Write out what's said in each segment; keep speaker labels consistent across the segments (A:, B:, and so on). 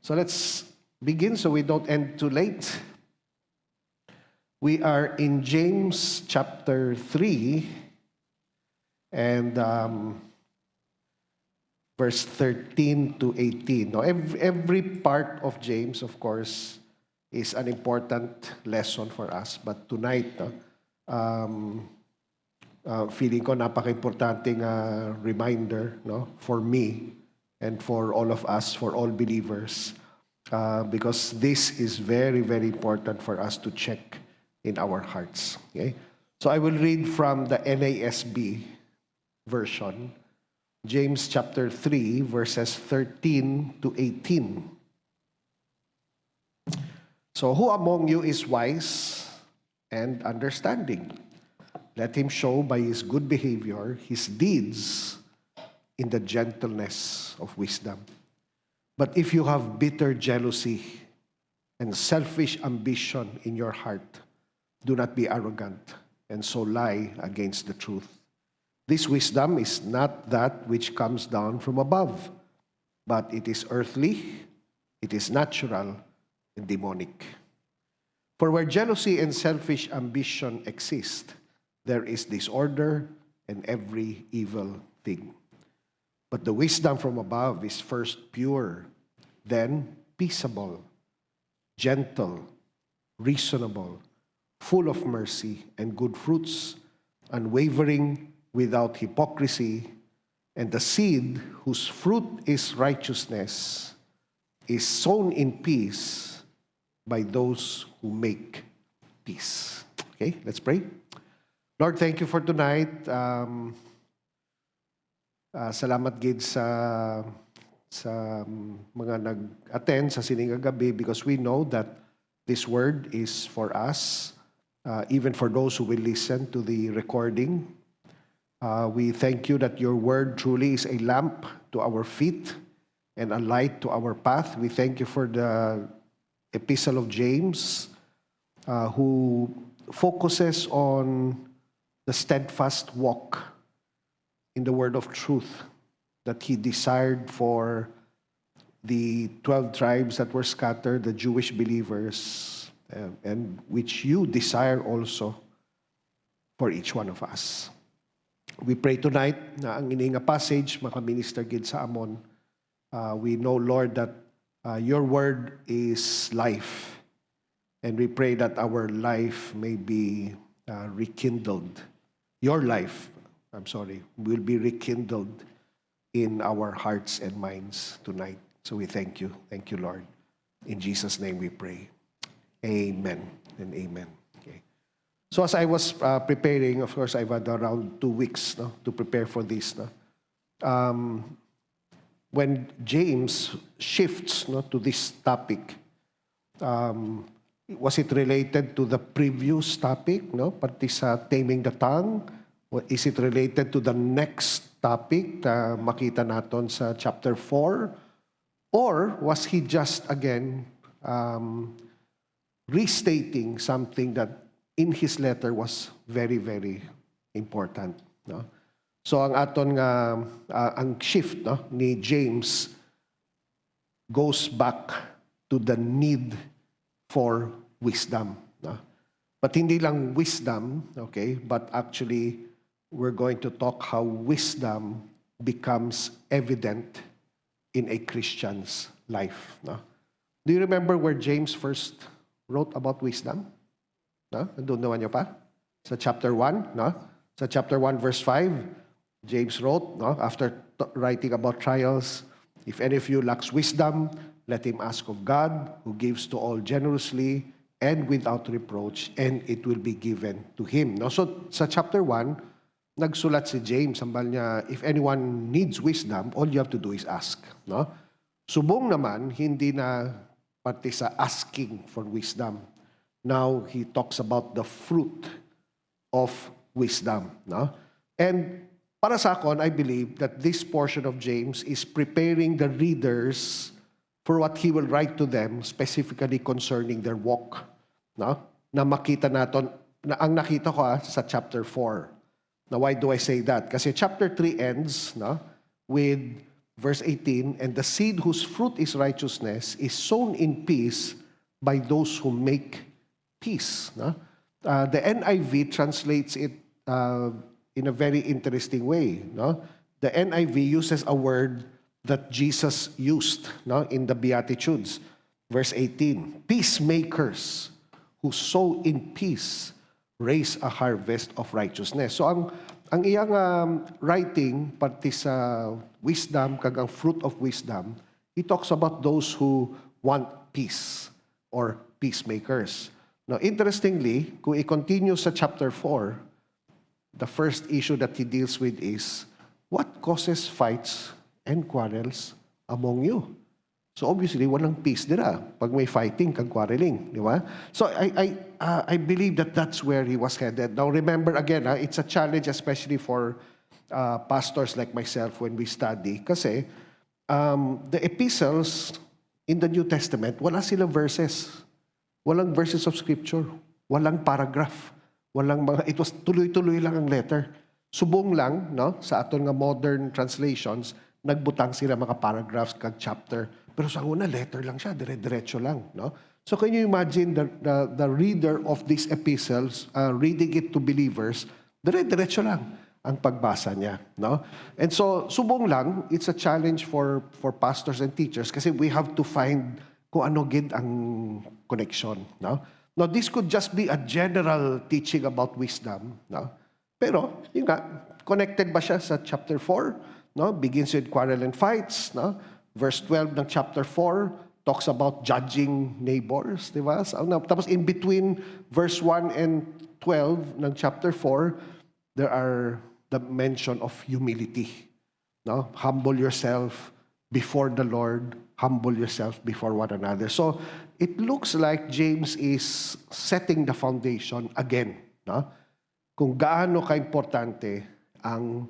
A: So let's begin so we don't end too late. We are in James chapter 3 and verse 13 to 18. Now, every part of James, of course, is an important lesson for us. But tonight, feeling ko napaka-importanting reminder for me and for all of us, for all believers, because this is very, very important for us to check in our hearts. Okay? So I will read from the NASB version, James chapter 3, verses 13 to 18. So, who among you is wise and understanding? Let him show by his good behavior his deeds in the gentleness of wisdom. But if you have bitter jealousy and selfish ambition in your heart, do not be arrogant and so lie against the truth. This wisdom is not that which comes down from above, but it is earthly, it is natural, and demonic. For where jealousy and selfish ambition exist, there is disorder and every evil thing. But the wisdom from above is first pure, then peaceable, gentle, reasonable, full of mercy and good fruits, unwavering, without hypocrisy, and the seed whose fruit is righteousness is sown in peace by those who make peace. Okay, let's pray. Lord, thank you for tonight. Salamat gid sa mga nag-attend sa Sininga Gabi, because we know that this word is for us, even for those who will listen to the recording. We thank you that your word truly is a lamp to our feet and a light to our path. We thank you for the Epistle of James, who focuses on the steadfast walk in the word of truth that he desired for the 12 tribes that were scattered, the Jewish believers, and which you desire also for each one of us. We pray tonight na ang ini nga passage makaminister gid sa amon. We know, Lord, that your word is life, and we pray that our life may be rekindled. Your life, will be rekindled in our hearts and minds tonight. So we thank you. Thank you, Lord. In Jesus' name we pray. Amen and amen. Okay. So as I was preparing, of course, I've had around 2 weeks to prepare for this. When James shifts to this topic, was it related to the previous topic, pati sa taming the tongue? Or is it related to the next topic na makita natin sa chapter 4? Or was he just again restating something that in his letter was very, very important? So ang aton nga ang shift ni James goes back to the need for wisdom. But hindi lang wisdom, okay, but actually we're going to talk how wisdom becomes evident in a Christian's life. Do you remember where James first wrote about wisdom? Nandun naman niyo pa? Sa chapter 1, Sa chapter 1, verse 5, James wrote, after writing about trials, if any of you lacks wisdom, let him ask of God, who gives to all generously and without reproach, and it will be given to him. So sa chapter 1, nagsulat si James, sambal niya, if anyone needs wisdom, all you have to do is ask. Subong naman, hindi na pati sa asking for wisdom. Now, he talks about the fruit of wisdom. And para sa akon, I believe that this portion of James is preparing the readers for what he will write to them, specifically concerning their walk. Na makita natin, na ang nakita ko sa chapter 4. Now, why do I say that? Kasi chapter 3 ends with verse 18, and the seed whose fruit is righteousness is sown in peace by those who make peace. No? The NIV translates it in a very interesting way. No? The NIV uses a word that Jesus used, no, in the Beatitudes. Verse 18, peacemakers who sow in peace raise a harvest of righteousness. So ang iyang writing, pati sa wisdom, kag ang fruit of wisdom, he talks about those who want peace or peacemakers. Now, interestingly, kung i-continue sa chapter 4, the first issue that he deals with is, what causes fights and quarrels among you? So obviously, walang peace dira pag may fighting kag quarreling, di ba? So I believe that that's where he was headed. Now remember again, it's a challenge especially for pastors like myself when we study. Kasi the epistles in the New Testament, wala silang verses. Walang verses of scripture. Walang paragraph. It was tuloy-tuloy lang ang letter. Subong lang, no, sa aton nga modern translations, nagbutang sila mga paragraphs kag chapter. Pero sa una, letter lang siya, dire-diretso lang. No? So can you imagine the reader of these epistles reading it to believers, dire-diretso lang ang pagbasa niya. No? And so, subong lang, it's a challenge for pastors and teachers kasi we have to find kung ano gid ang connection. No? Now, this could just be a general teaching about wisdom. No? Pero, yun nga, connected ba siya sa chapter 4? No? Begins with quarrel and fights. No? Verse 12 ng chapter 4 talks about judging neighbors, di ba? Tapos in between verse 1 and 12 ng chapter 4, there are the mention of humility. No? Humble yourself before the Lord, humble yourself before one another. So it looks like James is setting the foundation again, no? Kung gaano ka-importante ang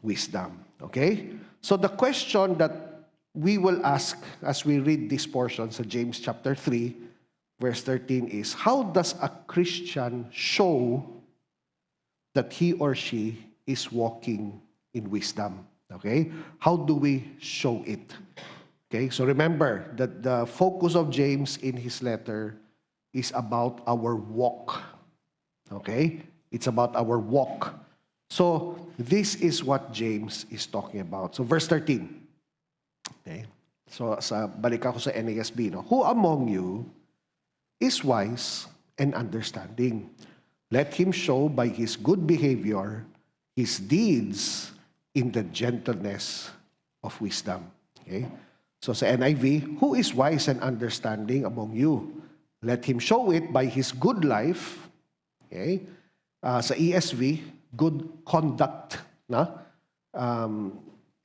A: wisdom. Okay? So the question that we will ask as we read this portion sa James chapter 3, verse 13 is, how does a Christian show that he or she is walking in wisdom? Okay? How do we show it? Okay? So remember that the focus of James in his letter is about our walk. Okay? It's about our walk. So this is what James is talking about. So verse 13. Okay. So balik ako sa NASB, no? Who among you is wise and understanding? Let him show by his good behavior his deeds in the gentleness of wisdom. Okay? So sa NIV, who is wise and understanding among you? Let him show it by his good life. Okay? Sa ESV, good conduct, na?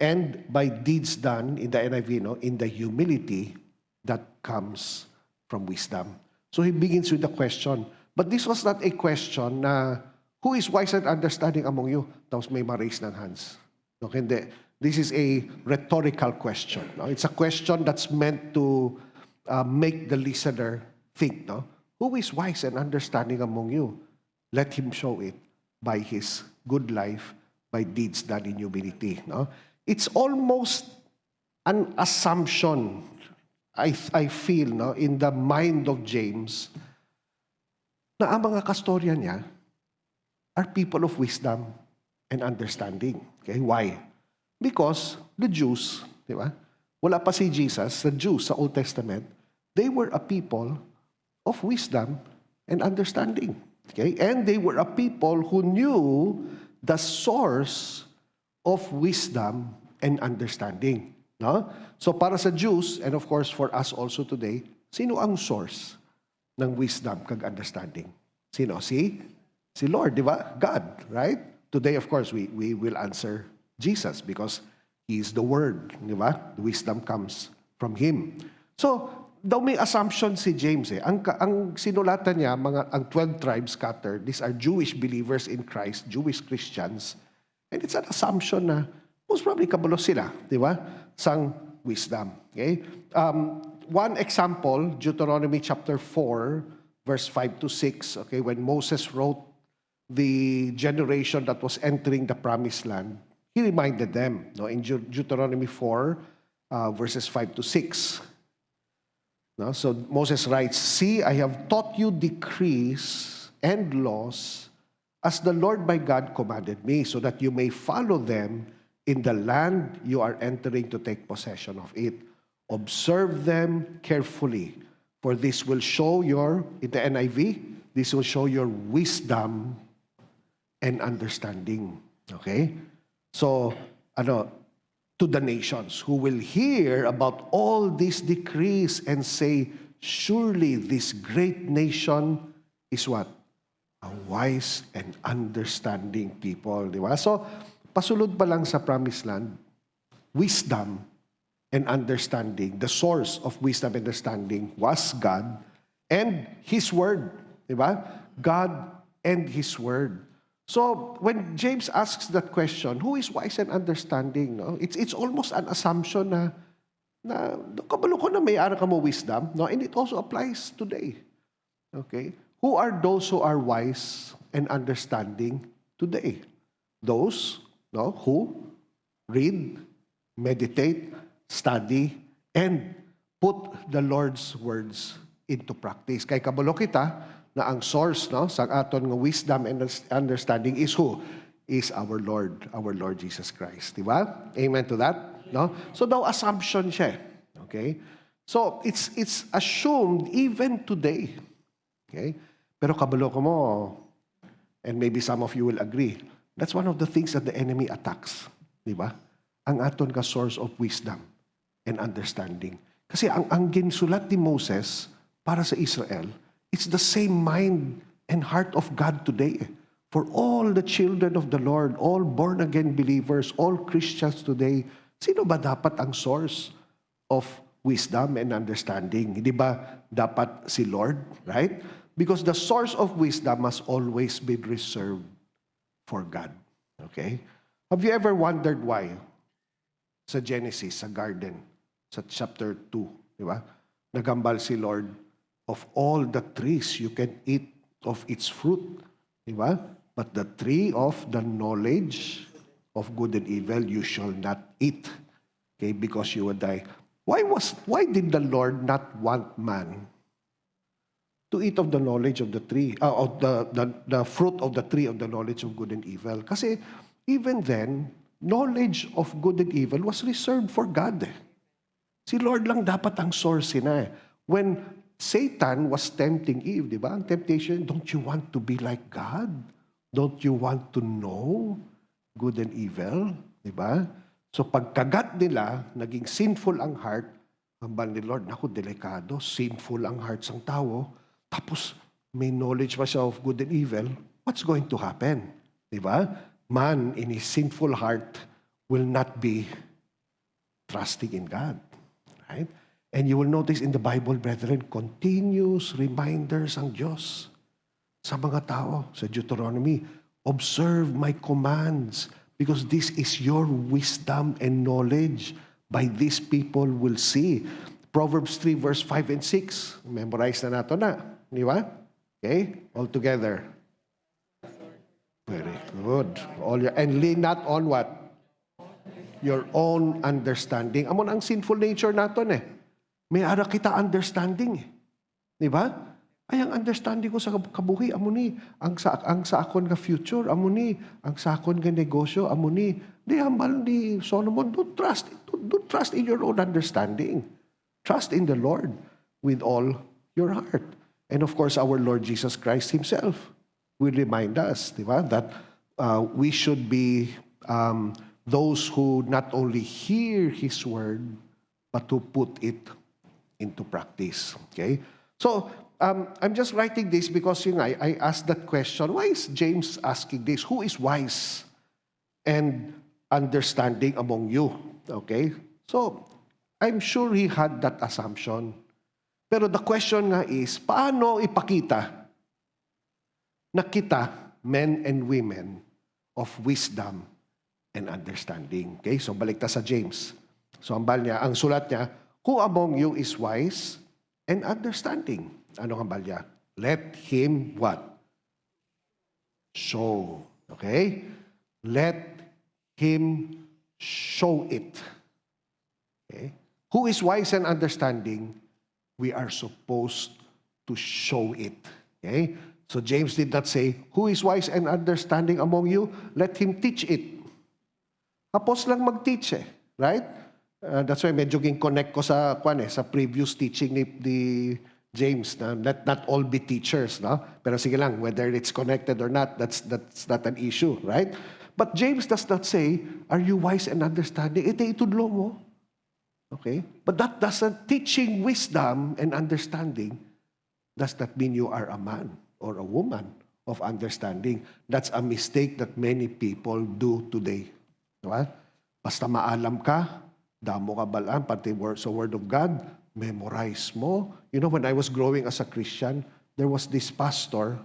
A: And by deeds done in the NIV, no, in the humility that comes from wisdom. So he begins with the question. But this was not a question na, who is wise and understanding among you? Tapos may ma-raise ng hands. Okay, hindi. This is a rhetorical question. No? It's a question that's meant to make the listener think. No? Who is wise and understanding among you? Let him show it by his good life, by deeds done in humility. No? It's almost an assumption, I feel, no, in the mind of James, na ang mga kastorya niya are people of wisdom and understanding. Okay, why? Because the Jews, di ba? Wala pa si Jesus, the Jews sa Old Testament, they were a people of wisdom and understanding. Okay? And they were a people who knew the source of wisdom and understanding. No? So para sa Jews, and of course for us also today, sino ang source ng wisdom kag understanding? Sino? Si Lord, di ba? God, right? Today, of course, we will answer Jesus because He is the Word, di ba? The wisdom comes from Him. So, daw may assumption si James eh. Ang sinulatan niya, ang 12 tribes scattered, these are Jewish believers in Christ, Jewish Christians. And it's an assumption na most probably kabalo sila, di ba? Sang wisdom. Okay? One example, Deuteronomy chapter 4, verse 5 to 6, okay, when Moses wrote the generation that was entering the promised land, he reminded them, no, in Deuteronomy 4, verses 5 to 6. No? So Moses writes, "See, I have taught you decrees and laws as the Lord my God commanded me, so that you may follow them in the land you are entering to take possession of it. Observe them carefully, for this will show your," in the NIV, "this will show your wisdom and understanding." Okay? So, to the nations who will hear about all these decrees and say, "Surely this great nation is what? A wise and understanding people." Di ba? So, pasulod pa lang sa promised land, wisdom and understanding, the source of wisdom and understanding was God and His Word. Di ba? God and His Word. So, when James asks that question, who is wise and understanding? No? It's almost an assumption na kabalo ko na may-ari ka mo wisdom, no? And it also applies today. Okay? Who are those who are wise and understanding today? Those, no, who read, meditate, study, and put the Lord's words into practice. Kay kabalo kita na ang source, no, sa aton nga wisdom and understanding is who? Is our Lord Jesus Christ. Di ba? Amen to that? No? So daw assumption siya. Okay? So it's assumed even today. Okay? Pero kabalo ko mo, and maybe some of you will agree, that's one of the things that the enemy attacks. Di ba? Ang aton ka source of wisdom and understanding. Kasi ang ginsulat ni Moses para sa Israel, it's the same mind and heart of God today. For all the children of the Lord, all born-again believers, all Christians today, sino ba dapat ang source of wisdom and understanding? Hindi ba dapat si Lord, right? Because the source of wisdom must always be reserved for God. Okay? Have you ever wondered why? Sa Genesis, sa garden, sa chapter 2, di ba? Nagambal si Lord, "Of all the trees you can eat of its fruit." Di ba? "But the tree of the knowledge of good and evil you shall not eat." Okay, because you will die. Why did the Lord not want man to eat of the knowledge of the tree, of the fruit of the tree of the knowledge of good and evil? Kasi even then, knowledge of good and evil was reserved for God. Si Lord lang dapat ang source na. When Satan was tempting Eve, di ba? Ang temptation, don't you want to be like God? Don't you want to know good and evil? Di ba? So pagkagat nila, naging sinful ang heart, hambal ni Lord, naku, delikado, sinful ang heart ng tao, tapos may knowledge pa siya of good and evil, what's going to happen? Di ba? Man in his sinful heart will not be trusting in God. Right? And you will notice in the Bible, brethren, continuous reminders ang Diyos sa mga tao. Sa Deuteronomy, "Observe my commands, because this is your wisdom and knowledge. By this people will see." Proverbs 3, verse 5 and 6. Memorize na nato na. Di ba? Okay? All together. Very good. And lean not on what? Your own understanding. Amon ang sinful nature naton eh. May ara kita understanding. Di ba? Ay, ang understanding ko sa kabuhi, amo ni, ang sa akon nga future, amo ni, ang sa akon nga negosyo, amo ni. Di hambal ni Solomon, don't trust in your own understanding. Trust in the Lord with all your heart. And of course, our Lord Jesus Christ Himself will remind us, di ba, that we should be those who not only hear His word, but to put it into practice. Okay? So, I'm just writing this because I asked that question. Why is James asking this? Who is wise and understanding among you? Okay? So, I'm sure he had that assumption. Pero the question nga is, paano ipakita na kita, men and women, of wisdom and understanding? Okay? So, balik ta sa James. So, ang sulat niya, "Who among you is wise and understanding?" Ano ang hambal niya? Let him what? Show. Okay? Let him show it. Okay? Who is wise and understanding? We are supposed to show it. Okay? So James did not say, who is wise and understanding among you? Let him teach it. Tapos lang mag-teach eh. Right? That's why medyo connect ko sa previous teaching ni James na let not all be teachers, no? Pero sige lang, whether it's connected or not, that's not an issue, right? But James does not say, are you wise and understanding? Itudlo mo. Okay? But that doesn't, teaching wisdom and understanding does not mean you are a man or a woman of understanding. That's a mistake that many people do today. Diba? Basta maalam ka, damo ka balaan, pati sa Word of God, memorize mo. You know, when I was growing as a Christian, there was this pastor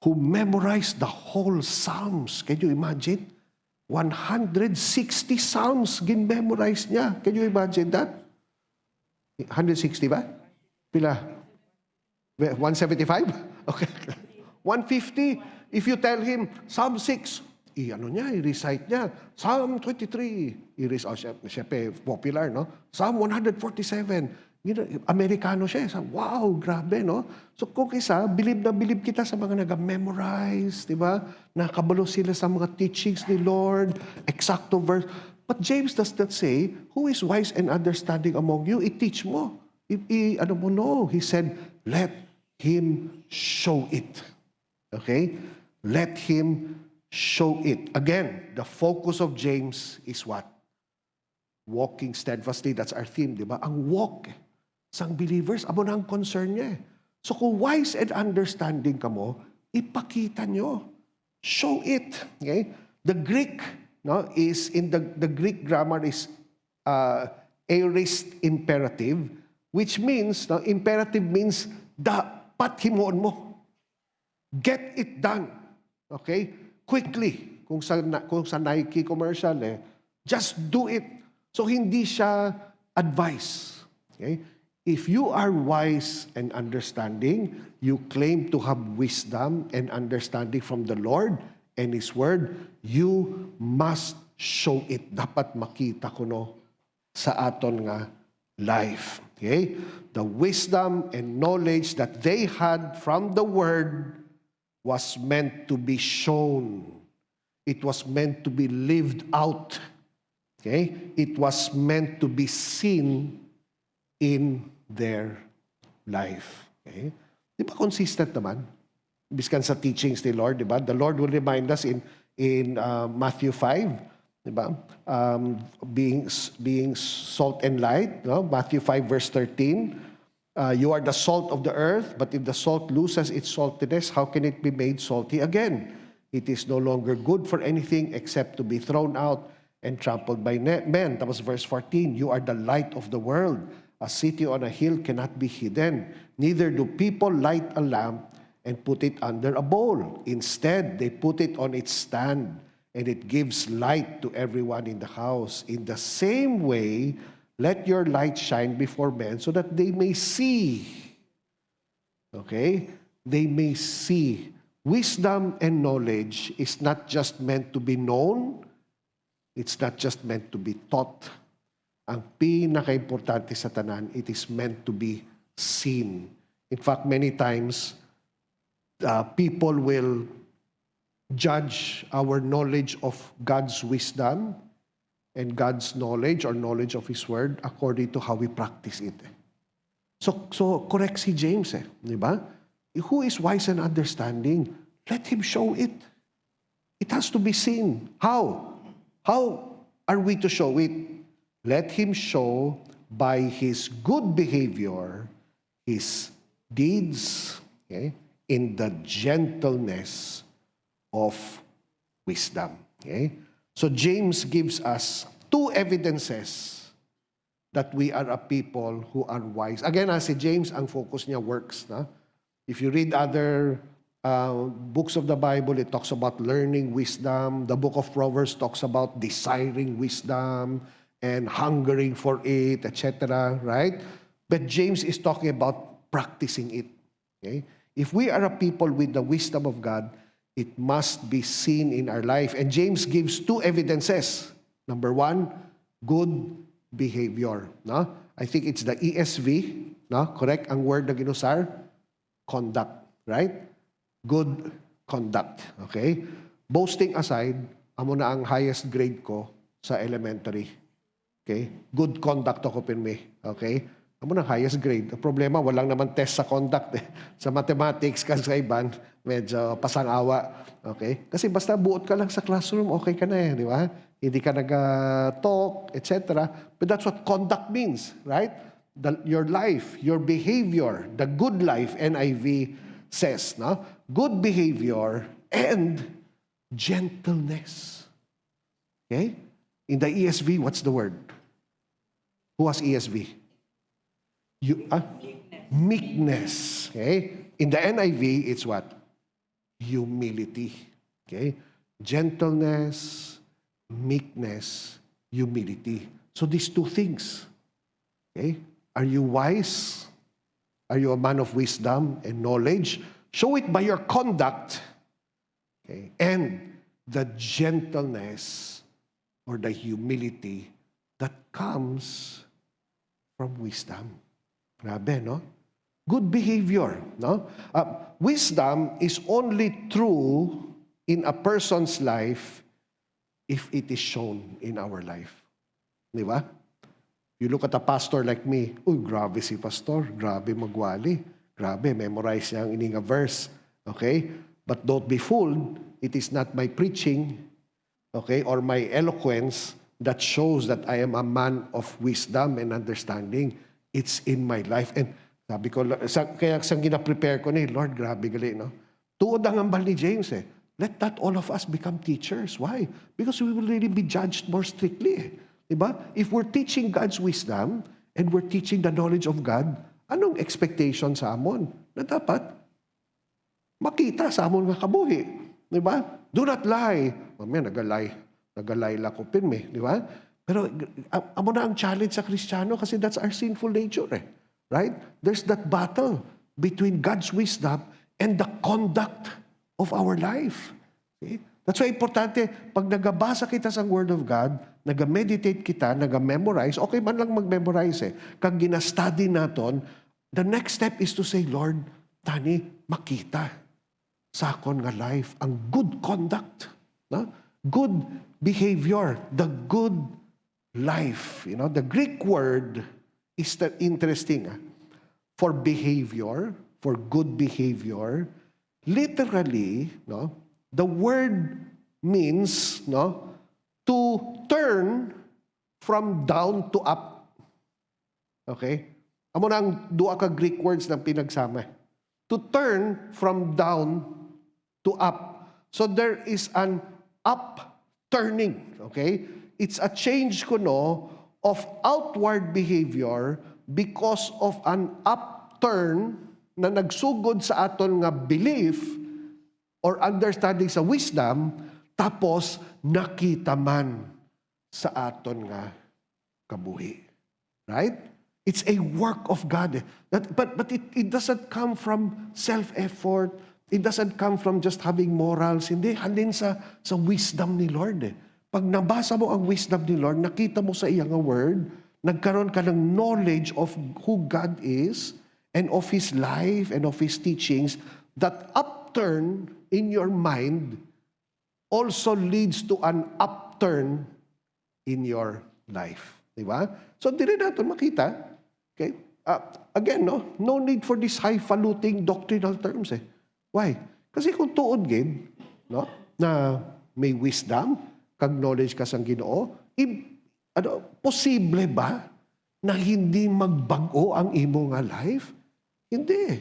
A: who memorized the whole Psalms. Can you imagine? 160 Psalms gin-memorize niya. Can you imagine that? 160 ba? Pila? 175? Okay. 150. If you tell him, Psalm 6, i-recite niya. Psalm 23, siyempre, popular, no? Psalm 147, Amerikano siya. Wow, grabe, no? So kung isa, bilib na bilib kita sa mga nag-memorize, di ba? Nakabalo sila sa mga teachings ni Lord, exacto verse. But James does not say, who is wise and understanding among you? I-teach mo. No. He said, let him show it. Okay? Let him show it. Again, the focus of James is what? Walking steadfastly. That's our theme, di ba? Ang walk sang believers, amo na ang concern niya. So kung wise and understanding ka mo, ipakita nyo. Show it. Okay? The Greek, no, is in the Greek grammar is aorist imperative, which means, no, imperative means dapat himuon mo. Get it done. Okay? Quickly. Kung sa Nike commercial, just do it. So hindi siya advice. Okay? If you are wise and understanding, you claim to have wisdom and understanding from the Lord and His Word, you must show it. Dapat makita ko no sa aton nga life. Okay? The wisdom and knowledge that they had from the Word was meant to be shown. It was meant to be lived out. Okay? It was meant to be seen in their life. Okay? Di ba consistent naman? Biskan sa teachings ni Lord, di ba? The Lord will remind us in Matthew 5, di ba? Being salt and light, no? Matthew 5 verse 13. You are the salt of the earth, but if the salt loses its saltiness, how can it be made salty again? It is no longer good for anything except to be thrown out and trampled by men. That was verse 14. You are the light of the world. A city on a hill cannot be hidden. Neither do people light a lamp and put it under a bowl. Instead, they put it on its stand, and it gives light to everyone in the house. In the same way, let your light shine before men so that they may see. Okay? They may see. Wisdom and knowledge is not just meant to be known. It's not just meant to be taught. Ang pinaka-importante sa tanan, it is meant to be seen. In fact, many times, people will judge our knowledge of God's wisdom and God's knowledge or knowledge of His Word according to how we practice it. So correct si James, di ba? Who is wise and understanding? Let him show it. It has to be seen. How? How are we to show it? Let him show by his good behavior, his deeds, okay, in the gentleness of wisdom. Okay? So James gives us two evidences that we are a people who are wise. Again, si James, ang focus niya works. Na? If you read other books of the Bible, it talks about learning wisdom. The book of Proverbs talks about desiring wisdom and hungering for it, etc., right? But James is talking about practicing it. Okay? If we are a people with the wisdom of God, it must be seen in our life. And James gives two evidences. Number one, good behavior. No? I think it's the ESV, no? Correct? Ang word na ginusar? Conduct. Right? Good conduct. Okay? Boasting aside, amo na ang highest grade ko sa elementary. Okay? Good conduct ako pinmi. Okay? Amo na highest grade. Ang problema, walang naman test sa conduct. Sa mathematics, kasi sa iban, medyo pasang-awa. Okay? Kasi basta buot ka lang sa classroom, okay ka na di ba? Hindi ka nag-talk, etc. But that's what conduct means, right? Your life, your behavior, the good life, NIV says, no? Good behavior and gentleness. Okay? In the ESV, what's the word? Who has ESV? Meekness. Okay? In the NIV, it's what? Humility. Okay? Gentleness, meekness, humility. So these two things. Okay? Are you wise? Are you a man of wisdom and knowledge? Show it by your conduct. Okay? And the gentleness or the humility that comes from wisdom. Grabe, no? Good behavior, no? Wisdom is only true in a person's life if it is shown in our life. Di ba? You look at a pastor like me, uy, grabe si pastor, grabe magwali, grabe, memorize niya ang ininga verse, okay? But don't be fooled, it is not my preaching, okay, or my eloquence that shows that I am a man of wisdom and understanding. It's in my life. And sabi ko, kaya sa gina-prepare ko ni, Lord, grabe gali, no? Tuod ang ambal ni James, Let not all of us become teachers. Why? Because we will really be judged more strictly, Diba? If we're teaching God's wisdom and we're teaching the knowledge of God, anong expectation sa amon? Na dapat makita sa amon nga kabuhi. Diba? Do not lie. Mamaya, nagalay la ko pinmi. Diba? Pero amo na ang challenge sa Kristiyano kasi that's our sinful nature. Right? There's that battle between God's wisdom and the conduct of our life. Okay? That's why importante, pag nagabasa kita sa Word of God, nag-meditate kita, nag-memorize, okay man lang mag-memorize Kag gina-study naton, the next step is to say, Lord, tani, makita sa akon nga life ang good conduct, no? Good behavior, the good life. You know, the Greek word is interesting. For behavior, for good behavior, literally, no, the word means, no, to turn from down to up. Okay? Amo na ang duha ka Greek words na pinagsama. To turn from down to up. So there is an upturning. Okay? It's a change kuno of outward behavior because of an upturn na nagsugod sa aton nga belief or understanding sa wisdom, tapos nakita man sa aton nga kabuhi. Right? It's a work of God. But it doesn't come from self-effort. It doesn't come from just having morals. Hindi, halin sa wisdom ni Lord. Pag nabasa mo ang wisdom ni Lord, nakita mo sa iyang word, nagkaroon ka ng knowledge of who God is and of His life and of His teachings, that upturn in your mind also leads to an upturn in your life. Diba? So, di rin natin makita. Okay? Again, no need for these highfalutin doctrinal terms. Why? Kasi kung tuod gid, na may wisdom, kag knowledge ka sang Ginoo, posible ba na hindi magbago ang imo nga life? Hindi.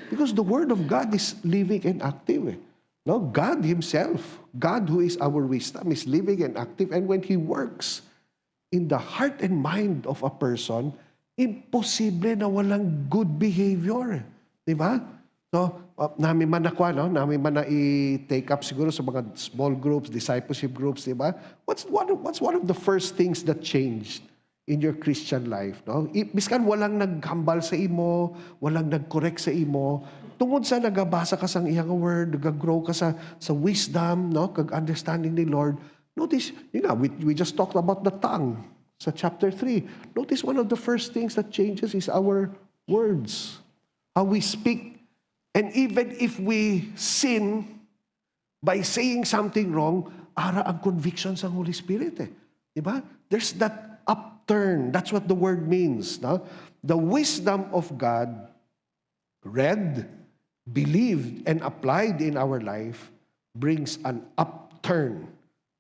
A: Because the Word of God is living and active. No, God Himself, God who is our wisdom, is living and active. And when He works in the heart and mind of a person, imposible na walang good behavior. Diba? So, namin man na i-take up siguro sa mga small groups, discipleship groups, diba? What's one of the first things that changed in your Christian life? No? Biskan walang naghambal sa imo, walang nag-correct sa imo, tungod sa nagabasa ka sang iyang word, nag-grow ka sa wisdom, no? Kag understanding ni Lord, Notice, we just talked about the tongue sa chapter 3. Notice one of the first things that changes is our words, how we speak. And even if we sin by saying something wrong, ara ang conviction sa Holy Spirit eh. Diba? There's that upturn. That's what the word means. No? The wisdom of God read, believed, and applied in our life brings an upturn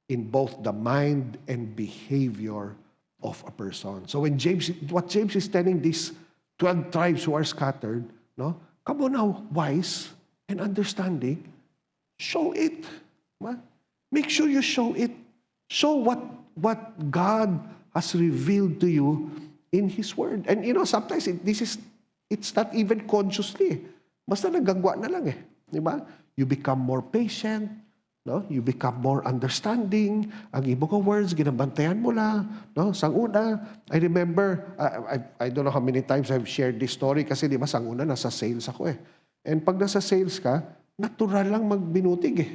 A: in both the mind and behavior of a person. So what James is telling these 12 tribes who are scattered, no? Come on now, wise and understanding, show it. Make sure you show it. Show what God has revealed to you in His Word. And sometimes it's not even consciously. Basta nagagwa na lang eh. Di ba? You become more patient. No? You become more understanding. Ang ibang words, ginabantayan mo lang. No? Sanguna, I remember, I don't know how many times I've shared this story kasi di ba, sanguna, nasa sales ako eh. And pag nasa sales ka, natural lang magbinutig eh.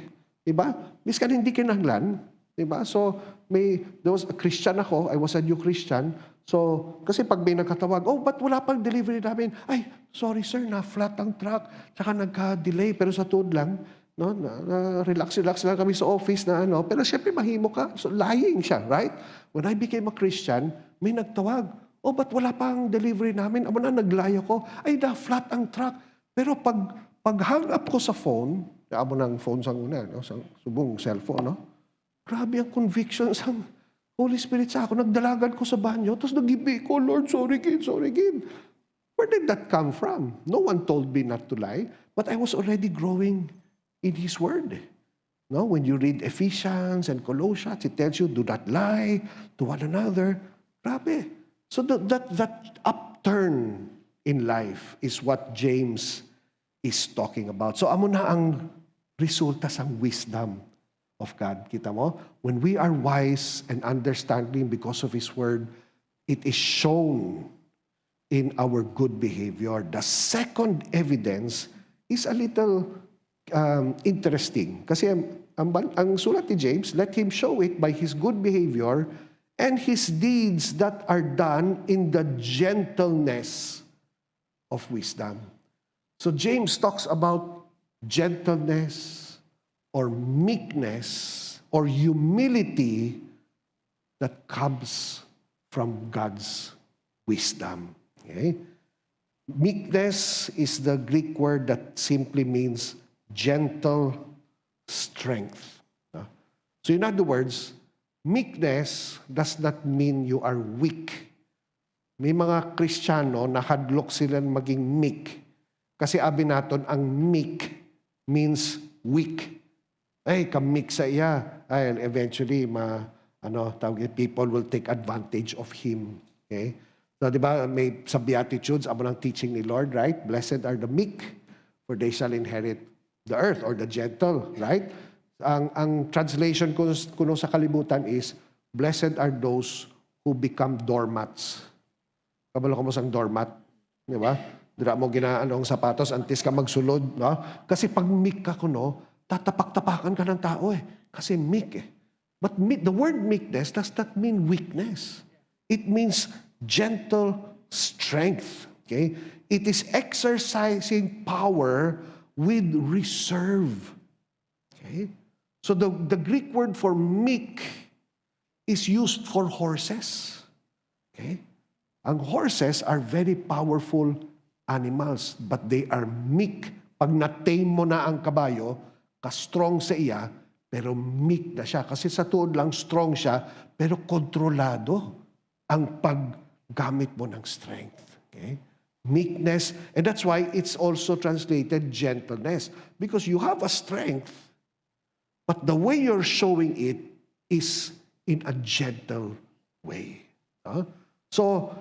A: Di ba? Miskan hindi kinahanglan. Di ba? So, there was a Christian ako. I was a new Christian. So, kasi pag may nagkatawag, ba't wala pang delivery namin? Ay, sorry sir, na-flat ang truck. Tsaka nagka-delay. Pero sa tuod lang, no, relax lang kami sa office na ano. Pero syempre, mahimo ka. So, lying siya, right? When I became a Christian, may nagtawag. Ba't wala pang delivery namin? Amo na, naglayo ko. Ay, na-flat ang truck. Pero pag hang up ko sa phone, amo ng phone sa una, no? Sa subong cellphone, no? Grabe ang conviction sa Holy Spirit sa ako. Nagdalagan ko sa banyo, tapos nagibi ko, Lord, sorry again. Where did that come from? No one told me not to lie, but I was already growing in His Word. No? When you read Ephesians and Colossians, it tells you, do not lie to one another. Grabe. So that upturn in life is what James is talking about. So amo na ang resulta sa wisdom of God. Kita mo? When we are wise and understanding because of His Word, it is shown in our good behavior. The second evidence is a little interesting. Kasi ang sulat ni James, let him show it by his good behavior and his deeds that are done in the gentleness of wisdom. So James talks about gentleness, or meekness, or humility that comes from God's wisdom. Okay? Meekness is the Greek word that simply means gentle strength. So in other words, meekness does not mean you are weak. May mga Kristiyano na hadlok sila maging meek. Kasi abi naton ang meek means weak. Ay, kamik sa iya. Ay, eventually, people will take advantage of him. Okay? So, di ba, may sa Beatitudes, amo ng teaching ni Lord, right? Blessed are the meek, for they shall inherit the earth, or the gentle, right? Ang translation ko sa kalibutan is, blessed are those who become doormats. Kabalo ka mo sang doormat. Di ba? Dira mo ginaano ang sapatos, antes ka magsulod. No? Kasi pag meek ka kuno, tatapak-tapakan ka ng tao eh. Kasi meek eh. But the word meekness does not mean weakness. It means gentle strength. Okay? It is exercising power with reserve. Okay? So the Greek word for meek is used for horses. Okay? Ang horses are very powerful animals, but they are meek. Pag na-tame mo na ang kabayo, ka-strong sa iya, pero meek na siya. Kasi sa tuod lang, strong siya, pero kontrolado ang paggamit mo ng strength. Okay? Meekness, and that's why it's also translated gentleness. Because you have a strength, but the way you're showing it is in a gentle way. So,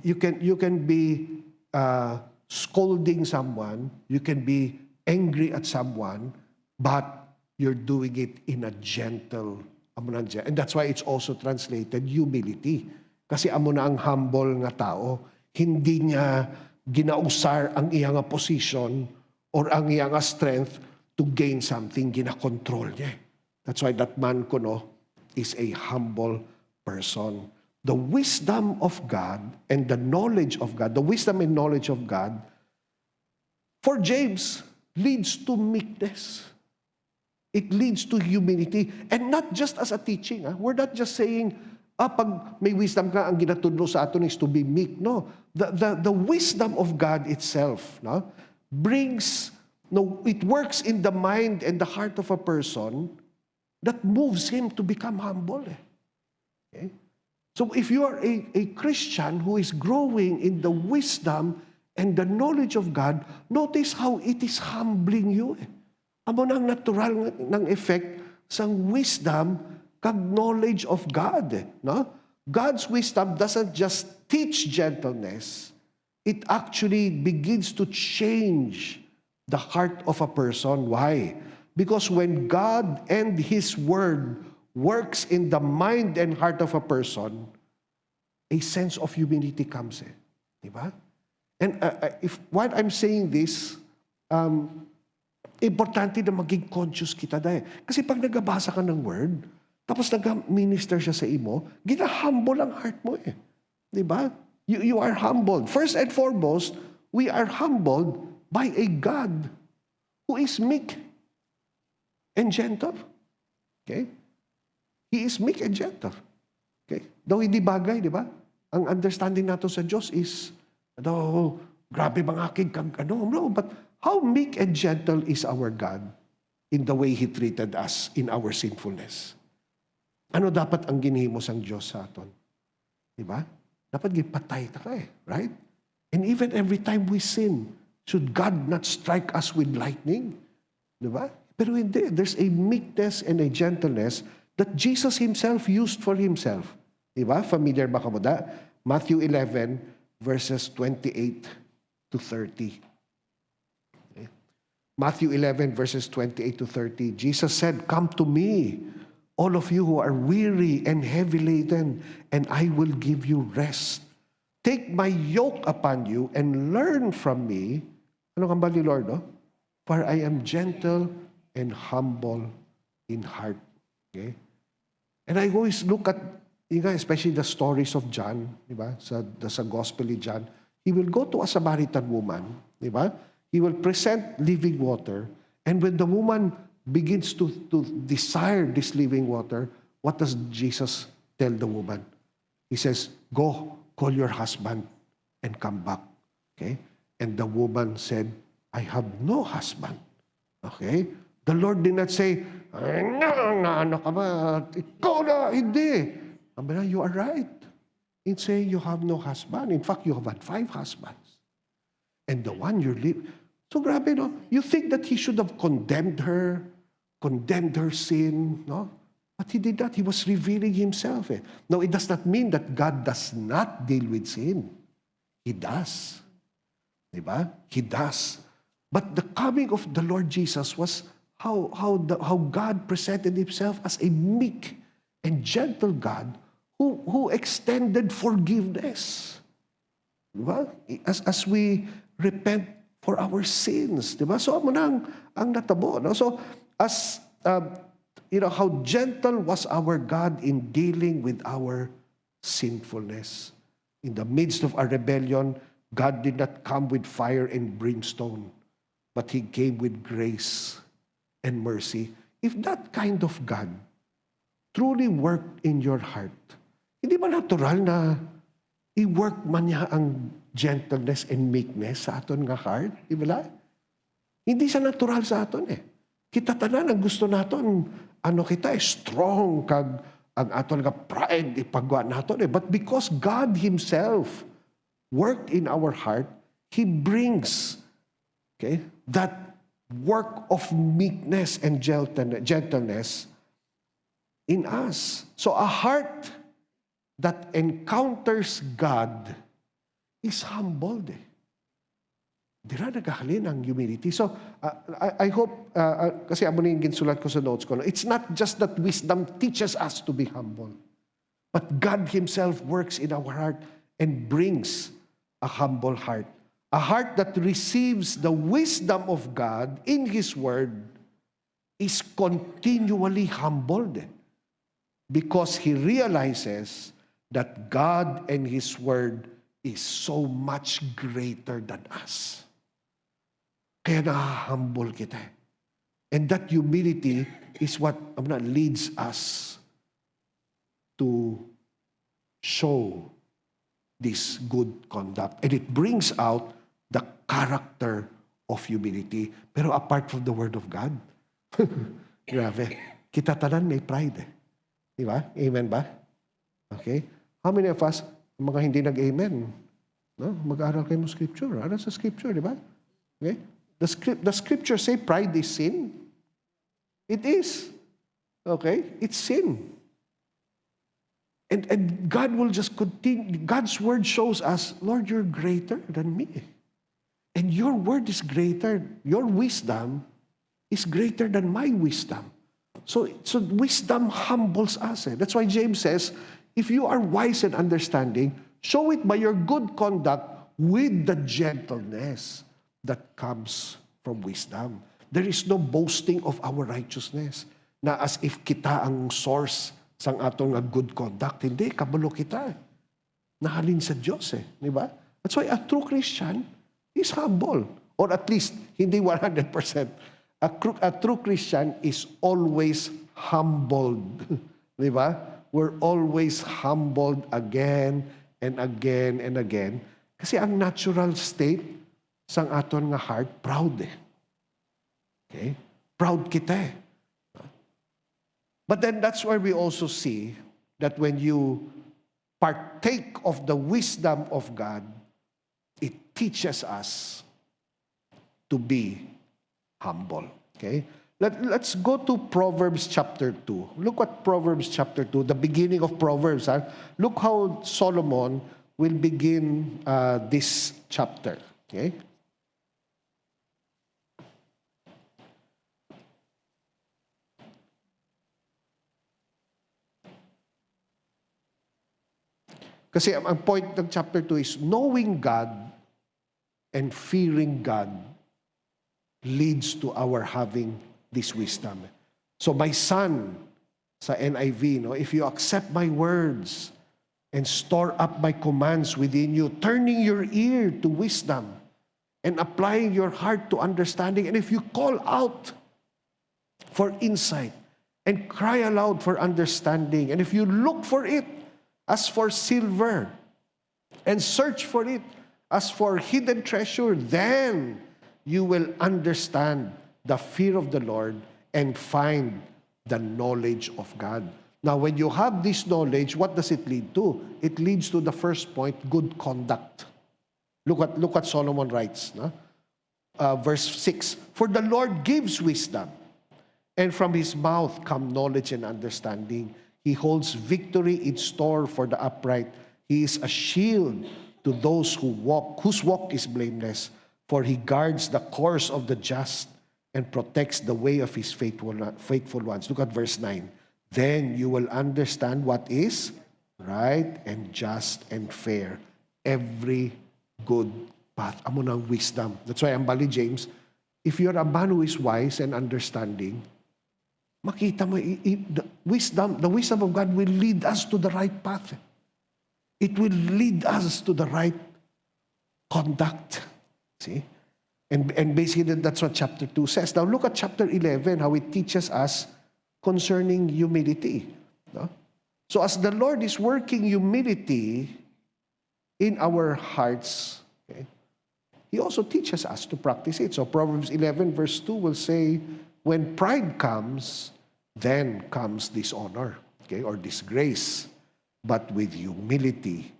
A: you can be scolding someone, you can be angry at someone, but you're doing it in a gentle, and that's why it's also translated humility. Kasi amo na ang humble nga tao, hindi niya ginausar ang iyang position or ang iyang strength to gain something, ginakontrol niya. That's why that man kuno is a humble person. The wisdom of God and the knowledge of God, the wisdom and knowledge of God, for James, leads to meekness. It leads to humility. And not just as a teaching. We're not just saying, pag may wisdom ka, ang ginatudlo sa atin is to be meek. No. The wisdom of God itself, no, brings, no, it works in the mind and the heart of a person that moves him to become humble. Okay? So if you are a Christian who is growing in the wisdom and the knowledge of God, notice how it is humbling you. Amo nang natural ng effect sa wisdom kag knowledge of God. No? God's wisdom doesn't just teach gentleness. It actually begins to change the heart of a person. Why? Because when God and His Word works in the mind and heart of a person, a sense of humility comes. Diba? And if while I'm saying this, importante na maging conscious kita dahil. Kasi pag nagabasa ka ng Word, tapos nag-minister siya sa imo, gina-humble ang heart mo . Diba? You are humbled. First and foremost, we are humbled by a God who is meek and gentle. Okay? He is meek and gentle. Okay? Daw hindi bagay, di ba? Ang understanding nato sa Diyos is, grabe mga aking no, but how meek and gentle is our God in the way He treated us in our sinfulness? Ano dapat ang ginhimo sang Diyos sa aton? Di ba? Dapat gipatay ta ka right? And even every time we sin, should God not strike us with lightning? Di ba? Pero hindi. There's a meekness and a gentleness that Jesus Himself used for Himself. Di ba? Familiar ba ka mo da? Matthew 11, verses 28 to 30. Okay. Matthew 11, verses 28 to 30. Jesus said, "Come to me, all of you who are weary and heavy laden, and I will give you rest. Take my yoke upon you and learn from me." Ano kang ba ni Lord? "For I am gentle and humble in heart." Okay? And I always look at, especially the stories of John, di ba? Sa Gospel ni John, he will go to a Samaritan woman, di ba? He will present living water, and when the woman begins to desire this living water, what does Jesus tell the woman? He says, "Go, call your husband and come back." Okay? And the woman said, "I have no husband." Okay? The Lord did not say, ano ka ba? Ikaw na, hindi. You are right in saying you have no husband. In fact, you have had 5 husbands. And the one you live. So grabe, no? You think that He should have condemned her sin, no? But He did not. He was revealing Himself. Now, it does not mean that God does not deal with sin. He does. Diba? He does. But the coming of the Lord Jesus was how God presented Himself as a meek and gentle God who extended forgiveness. Diba? As we repent for our sins. Diba? So, amo na ang natabo. No? So, as, how gentle was our God in dealing with our sinfulness. In the midst of our rebellion, God did not come with fire and brimstone, but He came with grace and mercy. If that kind of God truly worked in your heart, hindi ba natural na i-work man niya ang gentleness and meekness sa aton nga heart? Di ba? Hindi siya natural sa aton Kita tanan ang gusto naton, kita strong kag ang aton nga pride ipagwa naton But because God Himself worked in our heart, He brings that work of meekness and gentleness in us. So a heart that encounters God is humbled. Dira nagkahalin ang humility. So, I hope, kasi amo na yung ginsulat ko sa notes ko, it's not just that wisdom teaches us to be humble, but God Himself works in our heart and brings a humble heart. A heart that receives the wisdom of God in His Word is continually humbled because he realizes that God and His Word is so much greater than us. Kaya na-humble kita. And that humility is what leads us to show this good conduct. And it brings out the character of humility. Pero apart from the Word of God, grabe, kita tanan may pride. Di ba? Amen ba? Okay? How many of us, mga hindi nag-amen, no? Mag-aaral kayo ng scripture. Aral sa scripture, di ba? Okay? The scripture say pride is sin. It is. Okay? It's sin. And God will just continue. God's word shows us, Lord, you're greater than me. And your word is greater. Your wisdom is greater than my wisdom. So wisdom humbles us. That's why James says, if you are wise and understanding, show it by your good conduct with the gentleness that comes from wisdom. There is no boasting of our righteousness na as if kita ang source sang atong good conduct. Hindi, kabalo kita. Nahalin sa Diyos Di ba? That's why a true Christian is humble. Or at least, hindi 100%. A true Christian is always humbled. Di ba? We're always humbled again and again and again. Kasi ang natural state sang aton nga heart, proud Okay? Proud kita But then that's where we also see that when you partake of the wisdom of God, it teaches us to be humble. Okay? Let's go to Proverbs chapter 2. Look at Proverbs chapter 2, the beginning of Proverbs. Look how Solomon will begin this chapter. Okay? Kasi ang point ng chapter 2 is knowing God and fearing God leads to our having this wisdom. So my son, sa NIV, if you accept my words and store up my commands within you, turning your ear to wisdom and applying your heart to understanding, and if you call out for insight and cry aloud for understanding, and if you look for it as for silver and search for it as for hidden treasure, then you will understand the fear of the Lord and find the knowledge of God. Now, when you have this knowledge, what does it lead to? It leads to the first point, good conduct. Look what Solomon writes. Verse 6, for the Lord gives wisdom, and from His mouth come knowledge and understanding. He holds victory in store for the upright. He is a shield to those whose walk is blameless. For He guards the course of the just and protects the way of His faithful ones. Look at verse 9. Then you will understand what is right and just and fair. Every good path. Amo ng wisdom. That's why ang bali James, if you're a man who is wise and understanding, makita mo, the wisdom of God will lead us to the right path. It will lead us to the right conduct. See? And basically, that's what chapter 2 says. Now, look at chapter 11, how it teaches us concerning humility. No? So, as the Lord is working humility in our hearts, okay, He also teaches us to practice it. So, Proverbs 11, verse 2 will say, when pride comes, then comes dishonor, okay, or disgrace. But with humility,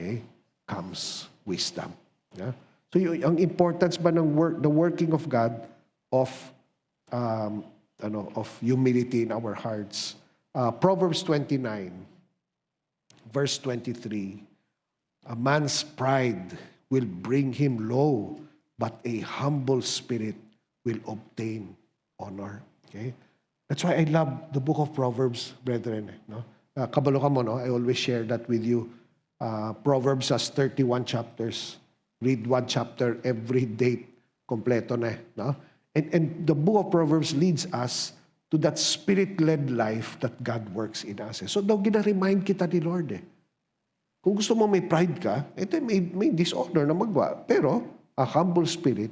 A: okay, comes wisdom. Yeah? So ang importance ba ng the working of God of humility in our hearts. Proverbs 29, verse 23. A man's pride will bring him low, but a humble spirit will obtain honor. Okay? That's why I love the book of Proverbs, brethren. No? Kabalo ka mo, no? I always share that with you. Proverbs has 31 chapters. Read one chapter every day, kompleto na. No? And the book of Proverbs leads us to that spirit-led life that God works in us. So daw gina-remind kita ni Lord eh. Kung gusto mo may pride ka, ito may dishonor na magwa. Pero a humble spirit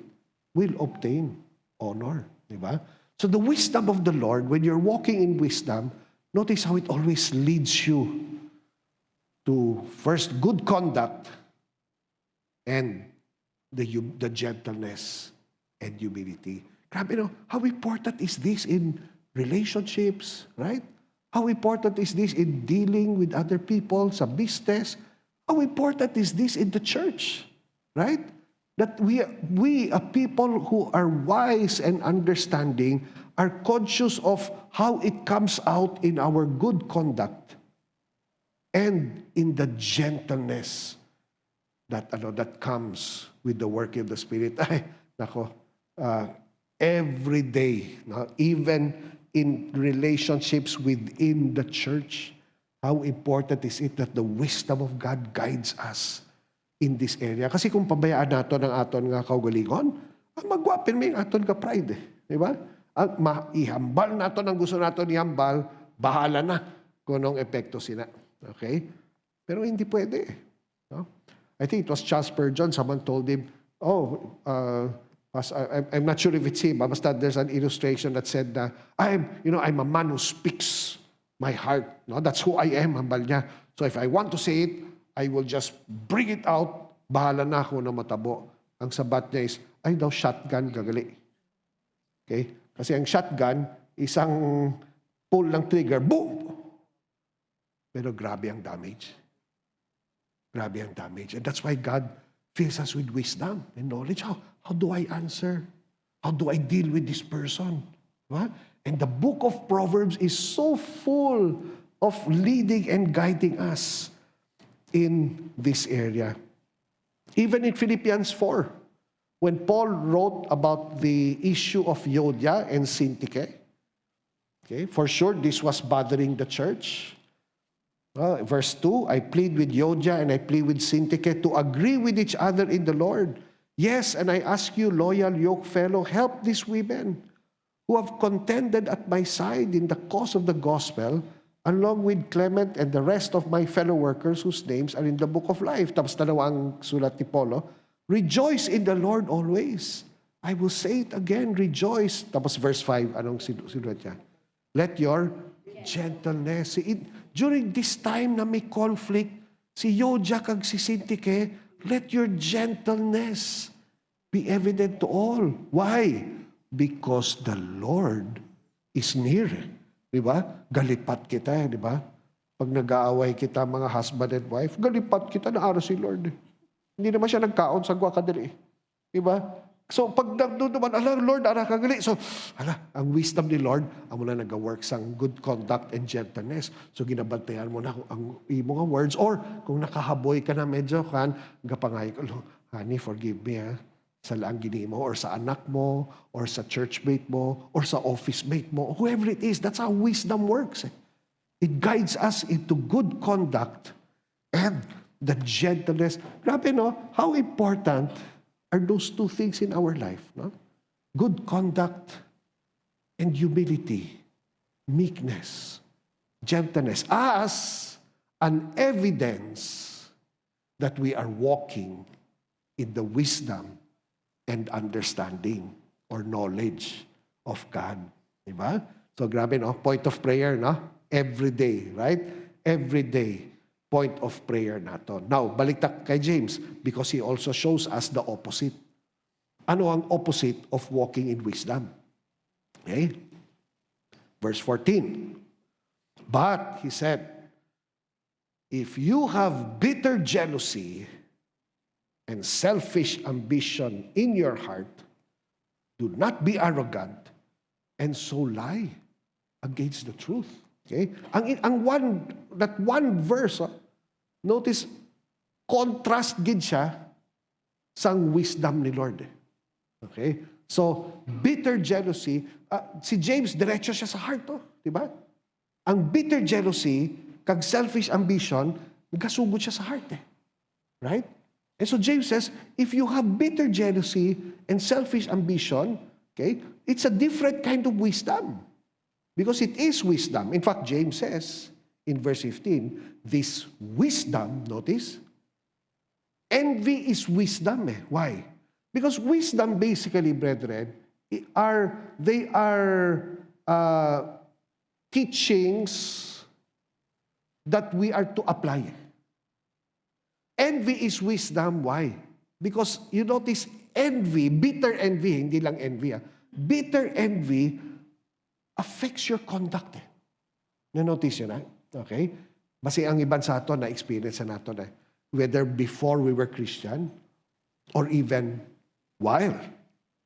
A: will obtain honor. Diba? So the wisdom of the Lord, when you're walking in wisdom, notice how it always leads you to first good conduct and the gentleness and humility. Grabe, no? How important is this in relationships, right? How important is this in dealing with other people sa business? How important is this in the church, right? That we a people who are wise and understanding are conscious of how it comes out in our good conduct and in the gentleness that comes with the work of the Spirit. Ay, nako, every day, no? Even in relationships within the church, how important is it that the wisdom of God guides us in this area? Kasi kung pabayaan nato ng aton nga kaugalingon, magwapin may aton ka pride. Di ba? Ihambal nato ng gusto nato ihambal, bahala na kung anong epekto sina. Okay? Pero hindi pwede. No? I think it was Charles Spurgeon, someone told him, I'm not sure if it's him, but there's an illustration that said that I'm a man who speaks my heart. No, that's who I am, hambal niya. So if I want to say it, I will just bring it out. Bahala na ako na matabo. Ang sabat niya is, ay daw shotgun gagali. Okay? Kasi ang shotgun, isang pull ng trigger, boom! Pero grabe ang damage. Grabe ang damage. And that's why God fills us with wisdom and knowledge. How do I answer? How do I deal with this person? Diba? And the book of Proverbs is so full of leading and guiding us in this area. Even in Philippians 4, when Paul wrote about the issue of Euodia and Syntyche, okay, for sure this was bothering the church. Verse 2, I plead with Euodia and I plead with Syntyche to agree with each other in the Lord. Yes, and I ask you, loyal yoke fellow, help these women who have contended at my side in the cause of the gospel, along with Clement and the rest of my fellow workers whose names are in the book of life. Tapos dalawang sulat ni Paulo, rejoice in the Lord always. I will say it again, rejoice. Tapos verse 5, anong sinulat niya? Let your gentleness. During this time na may conflict, si Euodia kag si Syntyche, let your gentleness be evident to all. Why? Because the Lord is near. Diba? Galipat kita, diba? Pag nag-aaway kita, mga husband and wife, galipat kita na araw si Lord. Hindi naman siya nagkaon sa gwa kadali. Diba? So, pag doon naman, Lord, ara kagali. So, ang wisdom ni Lord, amo na nag-work sang good conduct and gentleness. So, ginabantayan mo na ang imo nga words. Or, kung nakahaboy ka na medyo, gapangay ko, honey, forgive me, ha? Sa laang gini mo, or sa anak mo, or sa churchmate mo, or sa office mate mo, whoever it is, that's how wisdom works. It guides us into good conduct and the gentleness. Grabe, no? How important are those two things in our life, no? Good conduct and humility, meekness, gentleness, as an evidence that we are walking in the wisdom and understanding or knowledge of God. Diba? So grabe, no? Point of prayer, no? Every day, right? Every day, point of prayer nato. Now, balik ta kay James because he also shows us the opposite. Ano ang opposite of walking in wisdom? Okay? Verse 14. But, he said, if you have bitter jealousy and selfish ambition in your heart, do not be arrogant and so lie against the truth. Okay? That one verse, notice, contrast gid siya sang wisdom ni Lord. Okay? So, bitter jealousy, si James, diretso siya sa heart, diba? Ang bitter jealousy, kag selfish ambition, nagkasugod siya sa heart, right? And so James says, if you have bitter jealousy and selfish ambition, okay, it's a different kind of wisdom. Because it is wisdom. In fact, James says in verse 15, this wisdom, notice, envy is wisdom. Why? Because wisdom basically, brethren, they are teachings that we are to apply. Envy is wisdom. Why? Because you notice envy, bitter envy, hindi lang envy. Bitter envy affects your conduct. Na-notice yun, okay? Basi ang iban sa ato na experience na nato whether before we were Christian or even while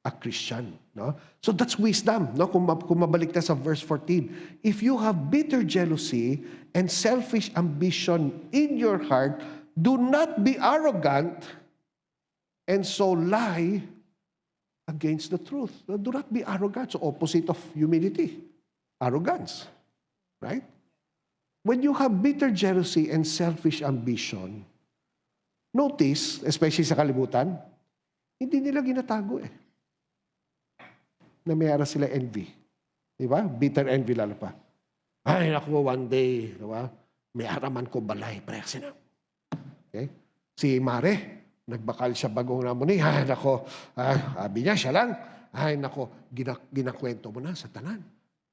A: a Christian, no? So that's wisdom, no? Kung mabalik na sa verse 14, if you have bitter jealousy and selfish ambition in your heart, do not be arrogant and so lie against the truth. Do not be arrogant. So opposite of humility, arrogance, right? When you have bitter jealousy and selfish ambition, notice, especially sa kalibutan, hindi nila ginatago na may ara sila envy. Di ba? Bitter envy lalo pa. Ay, naku, one day, di ba? May araman ko balay. Presa na. Okay? Si Mare, nagbakal siya bagong namuni. Ay, nako, sabi niya, siya lang. Ay, nako, ginakwento mo na sa tanan.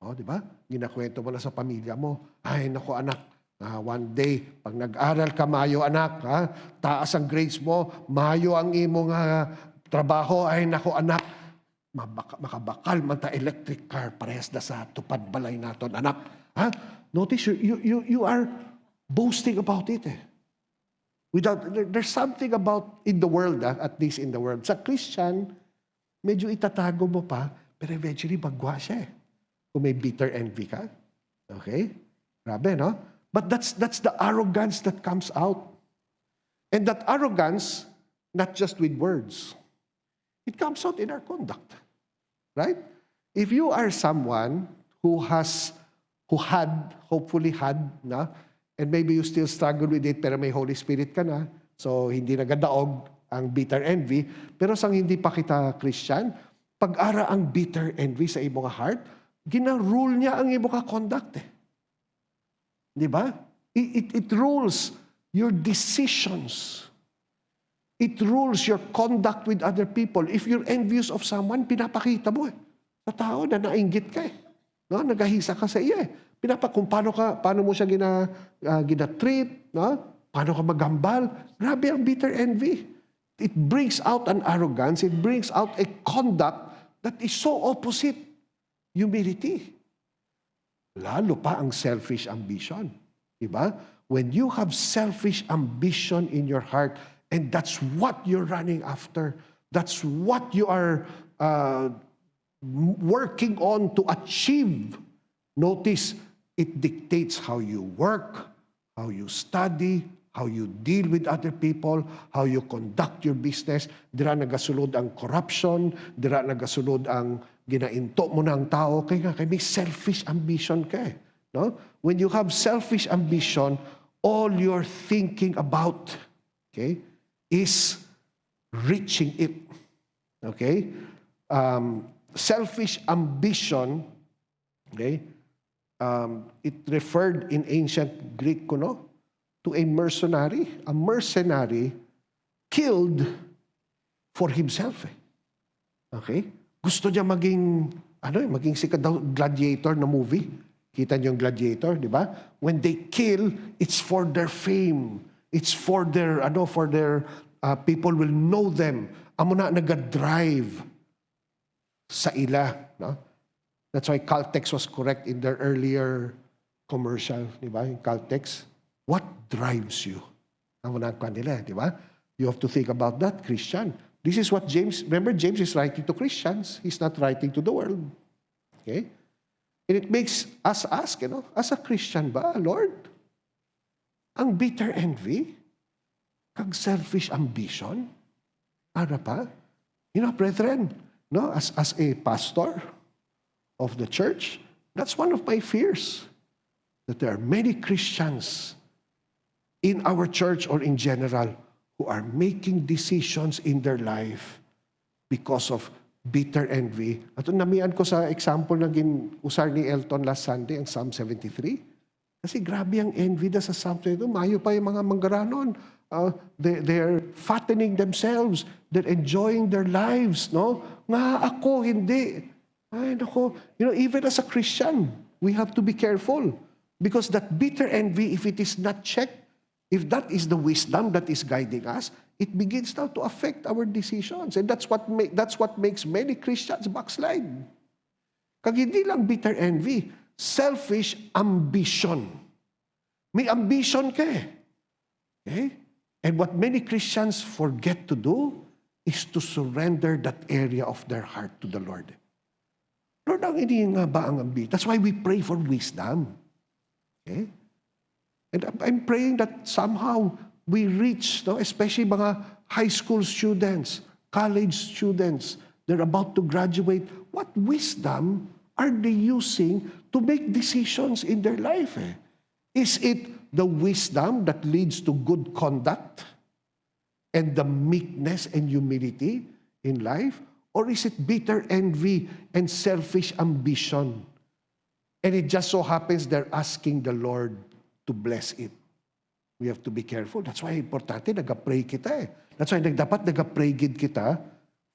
A: O, di ba? Ginakwento mo na sa pamilya mo. Ay, nako, anak. One day, pag nag-aral ka, mayo, anak. Taas ang grades mo. Mayo ang imong trabaho. Ay, nako, anak. Makabakal man ta electric car. Parehas na sa tupad balay naton, anak. Notice, you are boasting about it. There's something about in the world, at least in the world. Sa Christian, medyo itatago mo pa, pero eventually bagwa siya Kung may bitter envy ka. Okay? Grabe, no? But that's the arrogance that comes out. And that arrogance, not just with words. It comes out in our conduct. Right? If you are someone who hopefully had, and maybe you still struggle with it, pero may Holy Spirit ka na, so hindi nagadaog ang bitter envy, pero sang hindi pa kita Christian, pag-ara ang bitter envy sa imong heart, gina-rule niya ang imong conduct. Di ba? It rules your decisions. It rules your conduct with other people. If you're envious of someone, pinapakita mo sa tao na nainggit ka No? Nagahisa ka sa iya kung paano mo siya gina-treat, no? Paano ka magambal. Grabe ang bitter envy. It brings out an arrogance. It brings out a conduct that is so opposite humility. Lalo pa ang selfish ambition. Diba? When you have selfish ambition in your heart, and that's what you're running after, that's what you are working on to achieve. Notice, it dictates how you work, how you study, how you deal with other people, how you conduct your business. Dira nagasulod ang corruption, dira nagasulod ang ginainto mo ng tao, kaya may selfish ambition ka no? When you have selfish ambition, all you're thinking about, is reaching it. Okay? Selfish ambition, it referred in ancient Greek, to a mercenary. A mercenary killed for himself. Okay? Gusto niya maging sikat daw gladiator na movie. Kita niyo yung gladiator, di ba? When they kill, it's for their fame. It's for their people will know them. Amo na nag-drive sa ila, no? That's why Caltex was correct in their earlier commercial, di ba? Yung Caltex, what drives you? Amo na kanila, di ba? You have to think about that, Christian. This is what James, remember James is writing to Christians. He's not writing to the world. Okay? And it makes us ask, as a Christian ba, Lord, ang bitter envy, kag selfish ambition, ara pa? Brethren, as a pastor of the church, that's one of my fears, that there are many Christians in our church or in general who are making decisions in their life because of bitter envy. At namian ko sa example na usar ni Elton last Sunday, ang Psalm 73. Kasi grabe ang envy na sa Psalm 72. Mayo pa yung mga manggaranon. They're fattening themselves. They're enjoying their lives, no? Nga ako, hindi. Ay, nako. Even as a Christian, we have to be careful. Because that bitter envy, if it is not checked, if that is the wisdom that is guiding us, it begins now to affect our decisions. And that's what makes many Christians backslide. Kag hindi lang bitter envy, selfish ambition. May ambition ka eh. Okay? And what many Christians forget to do is to surrender that area of their heart to the Lord. Lord, ang hindi nga ba ang ambition? That's why we pray for wisdom. Okay? And I'm praying that somehow we reach, no, especially mga high school students, college students, they're about to graduate. What wisdom are they using to make decisions in their life? Is it the wisdom that leads to good conduct and the meekness and humility in life? Or is it bitter envy and selfish ambition? And it just so happens they're asking the Lord to bless it. We have to be careful. That's why importante, nag-pray kita eh. That's why dapat nag-pray gid kita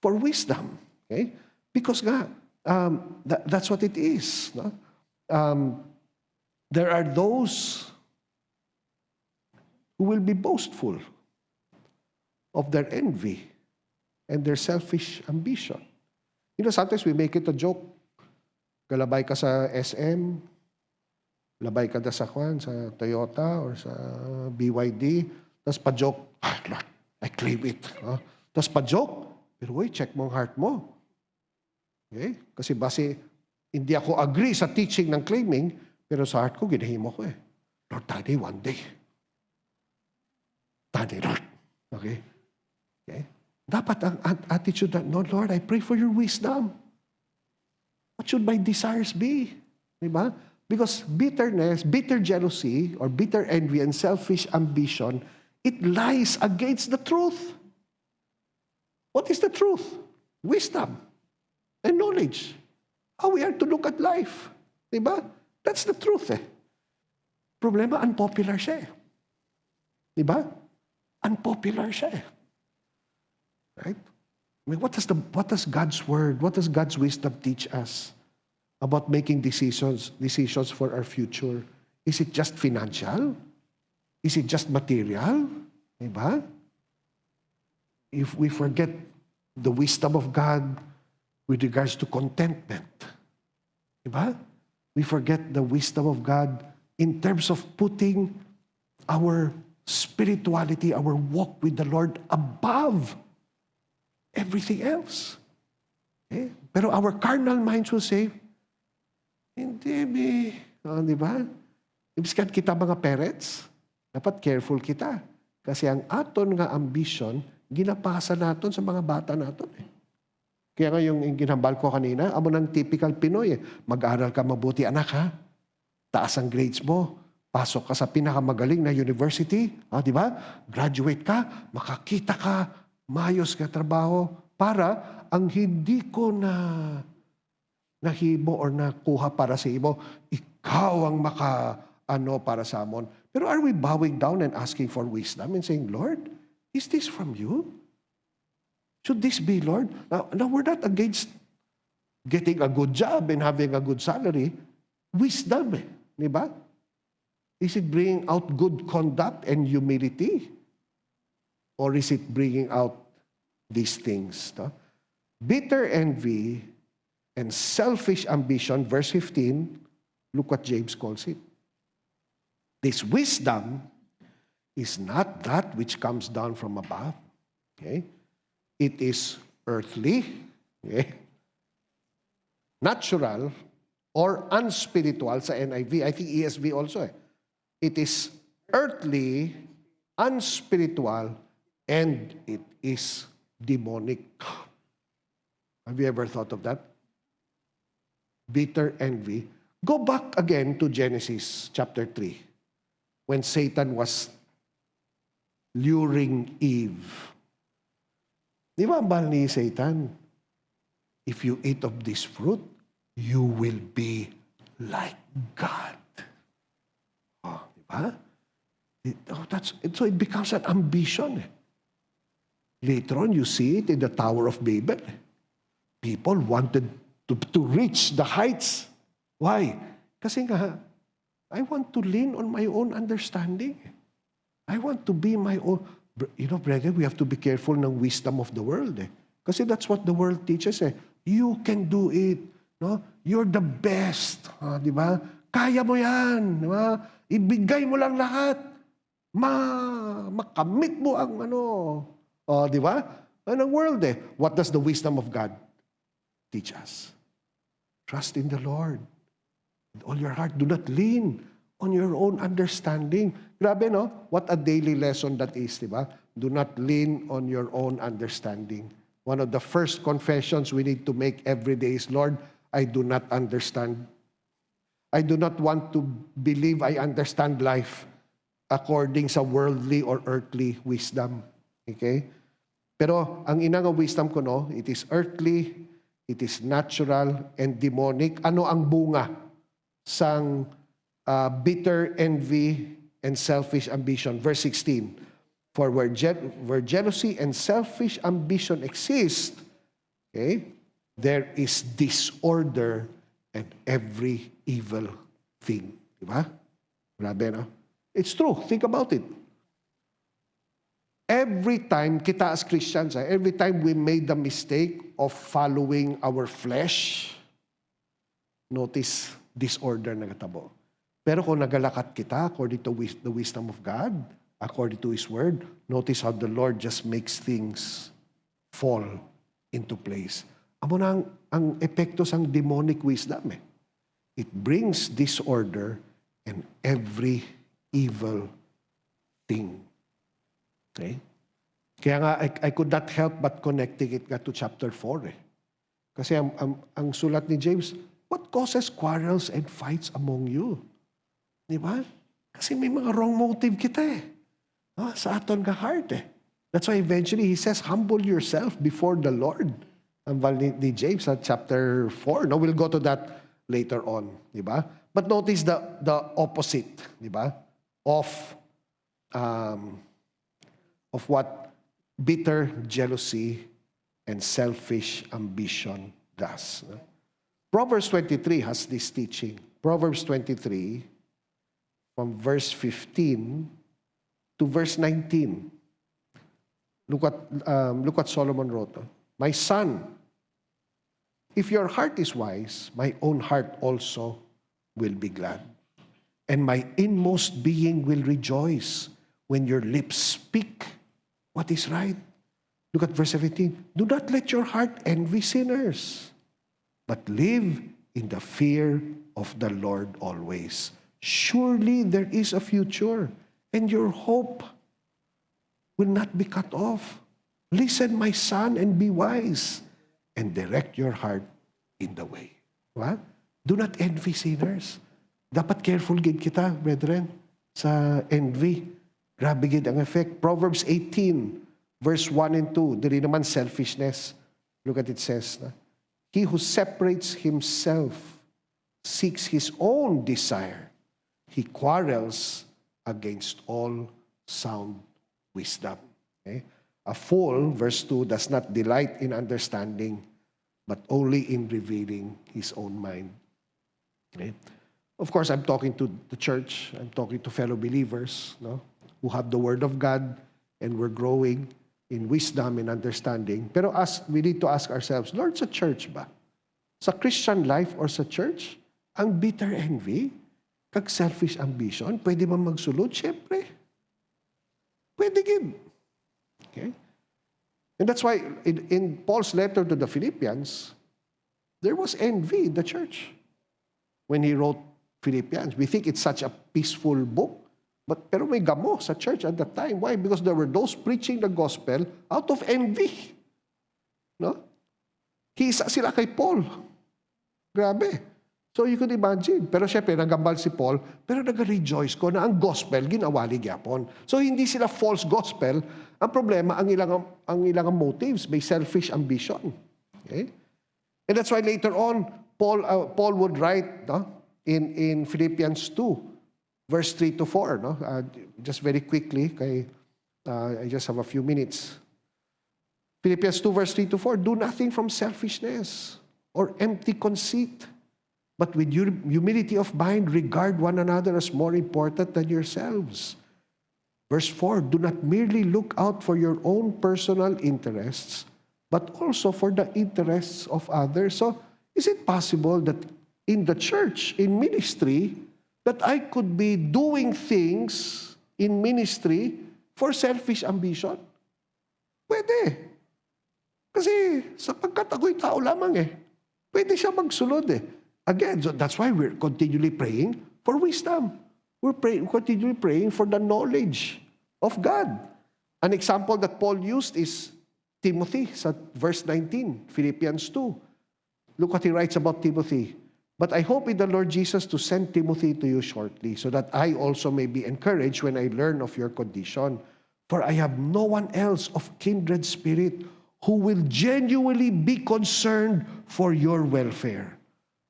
A: for wisdom. Okay? Because nga, that's what it is. No? There are those who will be boastful of their envy and their selfish ambition. Sometimes we make it a joke. Galabay ka sa SM, labay ka sa Toyota or sa BYD, tapos pa-joke, Lord, I claim it. Tapos pa-joke, pero check mo ang heart mo. Okay? Kasi hindi ako agree sa teaching ng claiming, pero sa heart ko, ginahimo ko eh. Lord, Daddy, one day. Daddy, Lord. Okay? Dapat ang attitude na, no, Lord, I pray for your wisdom. What should my desires be? Diba? Because bitterness, bitter jealousy, or bitter envy and selfish ambition, it lies against the truth. What is the truth? Wisdom and knowledge. How we are to look at life. Diba? That's the truth eh. Problema, unpopular siya eh. Diba? Unpopular siya eh. Right? I mean, what does God's word, what does God's wisdom teach us about making decisions for our future? Is it just financial? Is it just material? Diba? If we forget the wisdom of God with regards to contentment, diba? We forget the wisdom of God in terms of putting our spirituality, our walk with the Lord above everything else. Okay? Pero our carnal minds will say, hindi, di ba? Ibiskan kita mga parents, dapat careful kita. Kasi ang aton nga ambition, ginapasa naton sa mga bata naton eh. Kaya nga yung ginambal ko kanina, amo ng typical Pinoy eh. Mag-aral ka mabuti anak ha. Taas ang grades mo. Pasok ka sa pinakamagaling na university. Di ba? Graduate ka, makakita ka, mayos ka trabaho. Para ang hindi ko nahimo or nakuha para sa imo, ikaw ang para sa amon. Pero are we bowing down and asking for wisdom and saying, Lord, is this from you? Should this be, Lord? Now we're not against getting a good job and having a good salary. Wisdom eh. Di ba? Is it bringing out good conduct and humility? Or is it bringing out these things? No? Bitter envy and selfish ambition, verse 15, look what James calls it. This wisdom is not that which comes down from above. Okay? It is earthly, okay? Natural, or unspiritual sa NIV. I think ESV also. It is earthly, unspiritual, and it is demonic. Have you ever thought of that? Bitter envy. Go back again to Genesis chapter 3, when Satan was luring Eve. Di ba ang bahal ni Satan? if you eat of this fruit, you will be like God. Oh, di ba? So it becomes an ambition. Later on, you see it in the Tower of Babel. People wanted to reach the heights. Why? Kasi nga, I want to lean on my own understanding. I want to be my own. You know, brother, we have to be careful ng wisdom of the world. Kasi that's what the world teaches. You can do it. No? You're the best. Di ba? Kaya mo yan. Di ba? Ibigay mo lang lahat. Makamit mo ang ano. Di ba? Anong world What does the wisdom of God teach us? Trust in the Lord. With all your heart, do not lean on your own understanding. Grabe, no? What a daily lesson that is, di ba? Do not lean on your own understanding. One of the first confessions we need to make every day is, Lord, I do not understand. I do not want to believe I understand life according sa worldly or earthly wisdom. Okay? Pero ang inang wisdom ko, no, it is earthly, it is natural, and demonic. Ano ang bunga sang bitter envy and selfish ambition? Verse 16, for where jealousy and selfish ambition exist, okay, there is disorder and every evil thing. Diba? Grabe, no? It's true. Think about it. Every time kita as Christians, every time we made the mistake of following our flesh, notice disorder na katabo. Pero kung nagalakat kita according to the wisdom of God, according to His Word, notice how the Lord just makes things fall into place. Amo na ang epekto sang demonic wisdom. It brings disorder and every evil thing. Okay? Kaya nga, I could not help but connecting it to chapter 4. Kasi ang sulat ni James, what causes quarrels and fights among you? Di ba? Kasi may mga wrong motive kita sa aton ka heart That's why eventually he says, humble yourself before the Lord. Ang ni James at chapter 4. No, we'll go to that later on. Di ba? But notice the opposite, di ba? Of what bitter jealousy and selfish ambition does. Proverbs 23 has this teaching. Proverbs 23, from verse 15 to verse 19. Look what Solomon wrote. My son, if your heart is wise, my own heart also will be glad. And my inmost being will rejoice when your lips speak what is right. Look at verse 17. Do not let your heart envy sinners, but live in the fear of the Lord always. Surely there is a future, and your hope will not be cut off. Listen, my son, and be wise, and direct your heart in the way. What? Do not envy sinners. Dapat careful gid kita, brethren, sa envy. Grabe gid ang effect. Proverbs 18, verse 1 and 2. Dili naman selfishness. Look at it says, he who separates himself seeks his own desire. He quarrels against all sound wisdom. Okay? A fool, verse 2, does not delight in understanding, but only in revealing his own mind. Okay? Of course, I'm talking to the church. I'm talking to fellow believers, no, who have the Word of God, and we're growing in wisdom and understanding. Pero we need to ask ourselves, Lord, sa church ba? Sa Christian life or sa church, ang bitter envy, kag selfish ambition, pwede ba magsulod? Siyempre. Pwede gid. Okay? And that's why in Paul's letter to the Philippians, there was envy in the church. When he wrote Philippians, we think it's such a peaceful book, pero may gamo sa church at that time. Why? Because there were those preaching the gospel out of envy. No? Kisa sila kay Paul. Grabe. So you could imagine. Pero syempre, nagambal si Paul, pero nag-rejoice ko na ang gospel ginawali gyapon. So hindi sila false gospel. Ang problema, ang ilang motives, may selfish ambition. Okay? And that's why later on, Paul would write, no, in Philippians 2, verse 3 to 4. No? Just very quickly, I just have a few minutes. Philippians 2, verse 3 to 4, do nothing from selfishness or empty conceit, but with humility of mind, regard one another as more important than yourselves. Verse 4, do not merely look out for your own personal interests, but also for the interests of others. So, is it possible that in the church, in ministry, that I could be doing things in ministry for selfish ambition? Pwede. Kasi sapagkat ako'y tao lamang pwede siya magsunod Again, so that's why we're continually praying for wisdom. We're continually praying for the knowledge of God. An example that Paul used is Timothy, sa verse 19, Philippians 2. Look what he writes about Timothy. But I hope in the Lord Jesus to send Timothy to you shortly, so that I also may be encouraged when I learn of your condition. For I have no one else of kindred spirit who will genuinely be concerned for your welfare.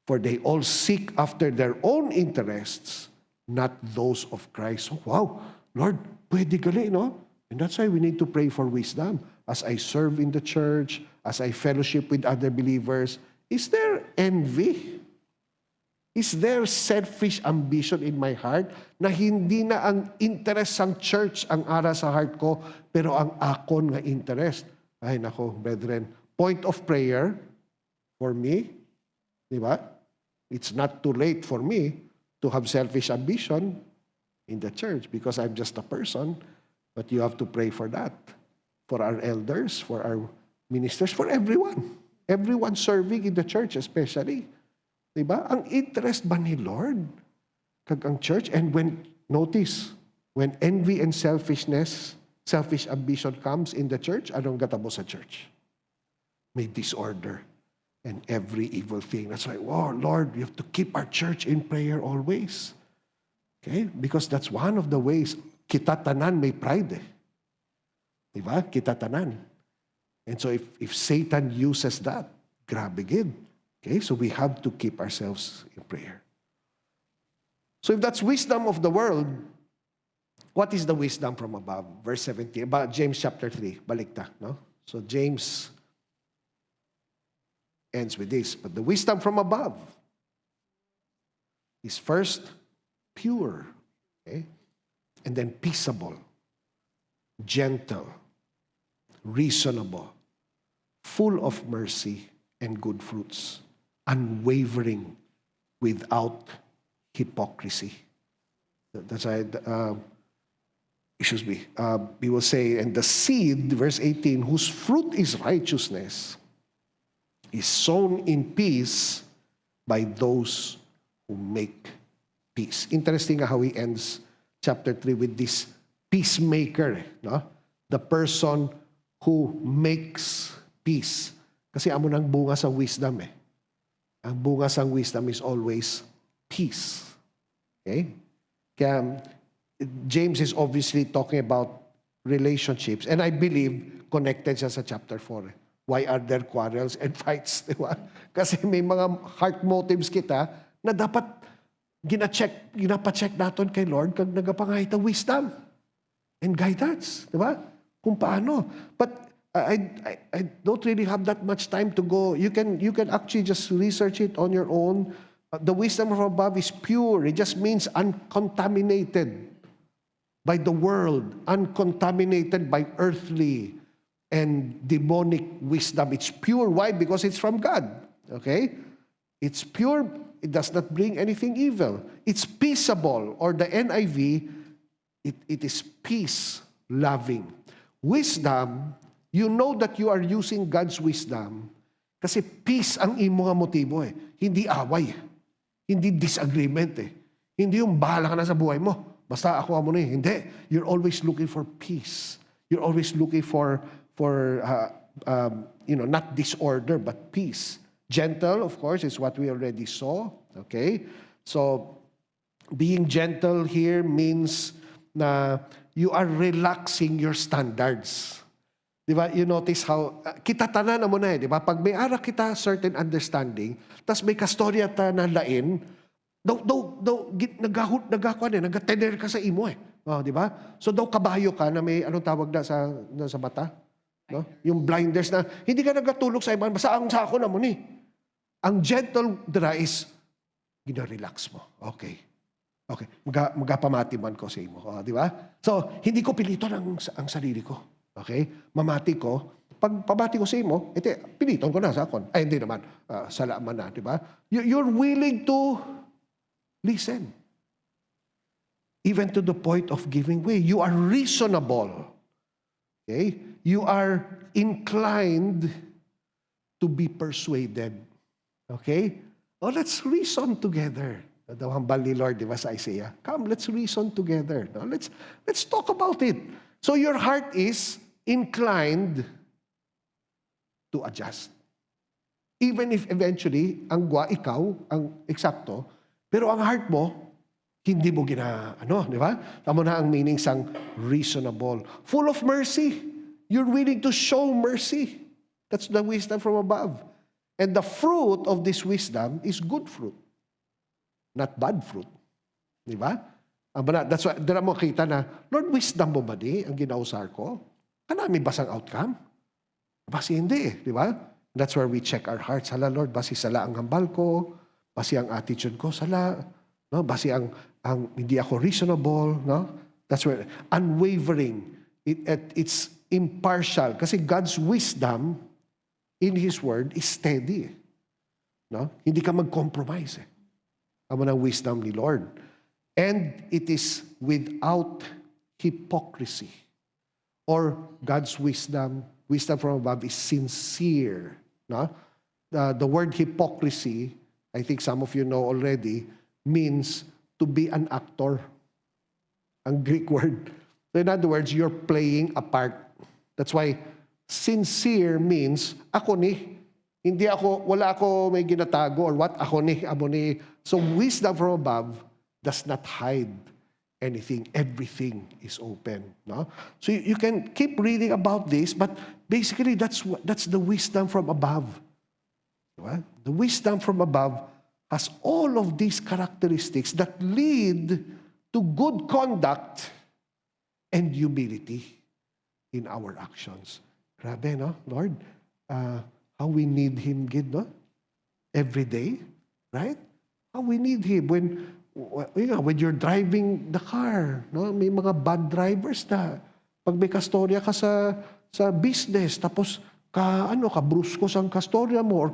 A: For they all seek after their own interests, not those of Christ. So, wow, Lord, pwede gali, no? And that's why we need to pray for wisdom. As I serve in the church, as I fellowship with other believers, is there envy? Is there selfish ambition in my heart na hindi na ang interest ng church ang ara sa heart ko, pero ang akon nga interest? Ay nako, brethren, point of prayer for me, di ba? It's not too late for me to have selfish ambition in the church because I'm just a person, but you have to pray for that, for our elders, for our ministers, for everyone. Everyone serving in the church especially. Diba? Ang interest ba ni Lord kag ang church? And notice, when envy and selfish ambition comes in the church, anong gatabo sa church? May disorder and every evil thing. That's why, oh Lord, we have to keep our church in prayer always. Okay? Because that's one of the ways, kita tanan may pride Diba? Kita tanan. And so if Satan uses that, grabe gid. Okay, so we have to keep ourselves in prayer. So if that's wisdom of the world, what is the wisdom from above? Verse 17, about James chapter 3, balikta, no? So James ends with this, but the wisdom from above is first pure, okay? And then peaceable, gentle, reasonable, full of mercy and good fruits, unwavering, without hypocrisy. That's why, we will say, and the seed, verse 18, whose fruit is righteousness, is sown in peace by those who make peace. Interesting how he ends chapter 3 with this peacemaker, no? The person who makes peace. Kasi amo nang bunga sa wisdom Ang bunga sa wisdom is always peace. Okay? Kaya James is obviously talking about relationships. And I believe connected siya sa chapter 4. Why are there quarrels and fights? Diba? Kasi may mga heart motives kita na dapat ginapacheck natin kay Lord kag nagapangahit ang wisdom and guidance. Diba? Kung paano. But I don't really have that much time to go. You can actually just research it on your own. The wisdom from above is pure. It just means uncontaminated by the world, uncontaminated by earthly and demonic wisdom. It's pure. Why? Because it's from God. Okay? It's pure. It does not bring anything evil. It's peaceable, or the NIV, it is peace-loving. Wisdom, you know that you are using God's wisdom kasi peace ang imo nga motibo Hindi away. Hindi disagreement Hindi yung bahala ka na sa buhay mo. Basta ako mo na Hindi. You're always looking for peace. You're always looking for not disorder, but peace. Gentle, of course, is what we already saw. Okay? So, being gentle here means na you are relaxing your standards. Di ba? You notice how, kita tanan mo na di ba? Pag may ara kita certain understanding, tas may kastorya ta na lain, nagatener ka sa imo Oh, di ba? So daw kabayo ka na may anong tawag na sa mata? No? Yung blinders na hindi ka nagatulog sa iba, basta ang sako na mo ni. Ang gentle dira is gina-relax mo. Okay. Okay. Magapamati man ko sa imo. Oh, di ba? So, hindi ko pilito ang sarili ko. Okay? Mamati ko. Pag pamati ko sa imo, piliton ko na sa akon. Ay, hindi naman. Salaman na, di ba? You're willing to listen. Even to the point of giving way. You are reasonable. Okay? You are inclined to be persuaded. Okay? Oh, let's reason together. Daw hambal ni Lord, di ba, sa Isaiah? Come, let's reason together. No? Let's talk about it. So your heart is inclined to adjust. Even if eventually, ikaw, ang eksakto, pero ang heart mo, hindi mo di ba? Tama na ang meaning sang reasonable. Full of mercy. You're willing to show mercy. That's the wisdom from above. And the fruit of this wisdom is good fruit. Not bad fruit. Di ba? That's why, dala mo kita na, Lord, wisdom mo ba di ang ginausar ko? Kanami basang outcome? Basi hindi di ba? That's where we check our hearts. Hala, Lord, basi sala ang hambal ko, basi ang attitude ko, sala, no? Basi ang hindi ako reasonable, no? That's where unwavering. It's impartial kasi God's wisdom in His Word is steady. No? Hindi ka mag-compromise. Amo ng wisdom ni Lord. And it is without hypocrisy. Or God's wisdom from above is sincere. No? The word hypocrisy, I think some of you know already, means to be an actor. Ang Greek word. So in other words, you're playing a part. That's why sincere means, wala ako may ginatago or what, amo ni. So wisdom from above does not hide anything. Everything is open. No? So you can keep reading about this, but basically that's the wisdom from above. Diba? The wisdom from above has all of these characteristics that lead to good conduct and humility in our actions. Grabe, no, Lord? How we need Him, Gid, no? Every day, right? How we need Him when you're driving the car, no? May mga bad drivers na. Pag may kastorya ka sa business, tapos kabrusko sang kastorya mo, or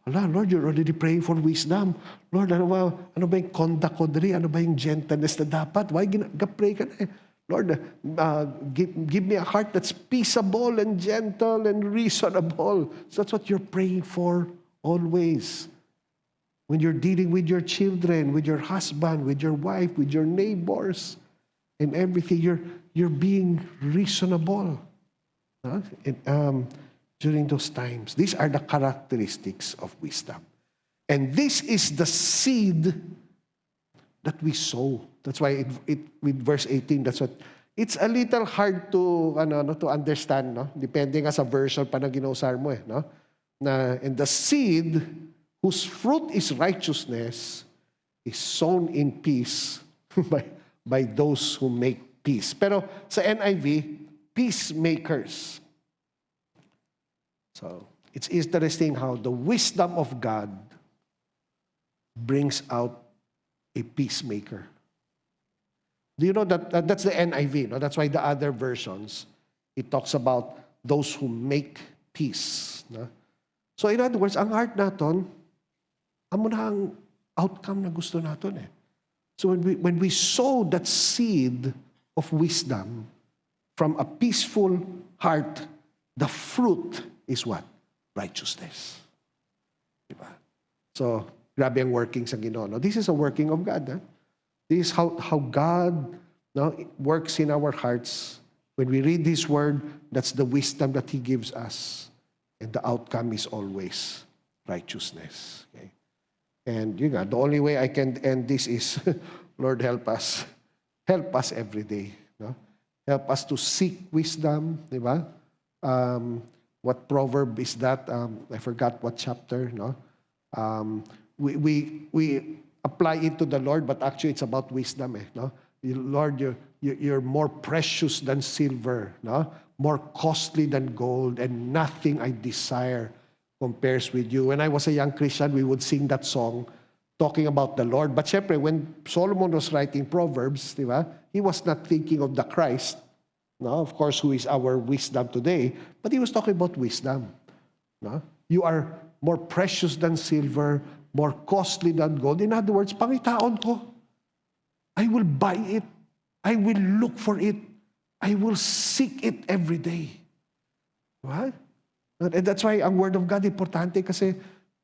A: Lord, you're already praying for wisdom. Lord, ano ba yung conduct ko diri? Ano ba yung gentleness na dapat? Why pray ka na Lord, give me a heart that's peaceable and gentle and reasonable. So that's what you're praying for always. When you're dealing with your children, with your husband, with your wife, with your neighbors, and everything, you're being reasonable. During those times. These are the characteristics of wisdom. And this is the seed that we sow. That's why with verse 18, that's what, it's a little hard to understand, no? Depende nga sa version pa na ginausar mo no? And the seed whose fruit is righteousness is sown in peace by those who make peace. Pero sa NIV, peacemakers. So, it's interesting how the wisdom of God brings out a peacemaker. Do you know that's the NIV? No? That's why the other versions, it talks about those who make peace. No? So in other words, ang heart natin, amo na ang outcome na gusto natin So when we sow that seed of wisdom from a peaceful heart, the fruit is what? Righteousness. Diba? So, grabe ang working sa Ginoo. No? This is a working of God. This is how God works in our hearts. When we read His Word, that's the wisdom that He gives us. And the outcome is always righteousness. Okay? And the only way I can end this is, Lord, help us. Help us every day. No? Help us to seek wisdom, di ba? What proverb is that? I forgot what chapter, no? We apply it to the Lord, but actually it's about wisdom, no? Lord, you're more precious than silver, no? More costly than gold, and nothing I desire compares with you. When I was a young Christian, we would sing that song talking about the Lord. But syempre, when Solomon was writing Proverbs, di ba, he was not thinking of the Christ, no? Of course, who is our wisdom today, but he was talking about wisdom. No? You are more precious than silver, more costly than gold. In other words, pangitaon ko. I will buy it. I will look for it. I will seek it every day. Right? And that's why ang Word of God importante kasi,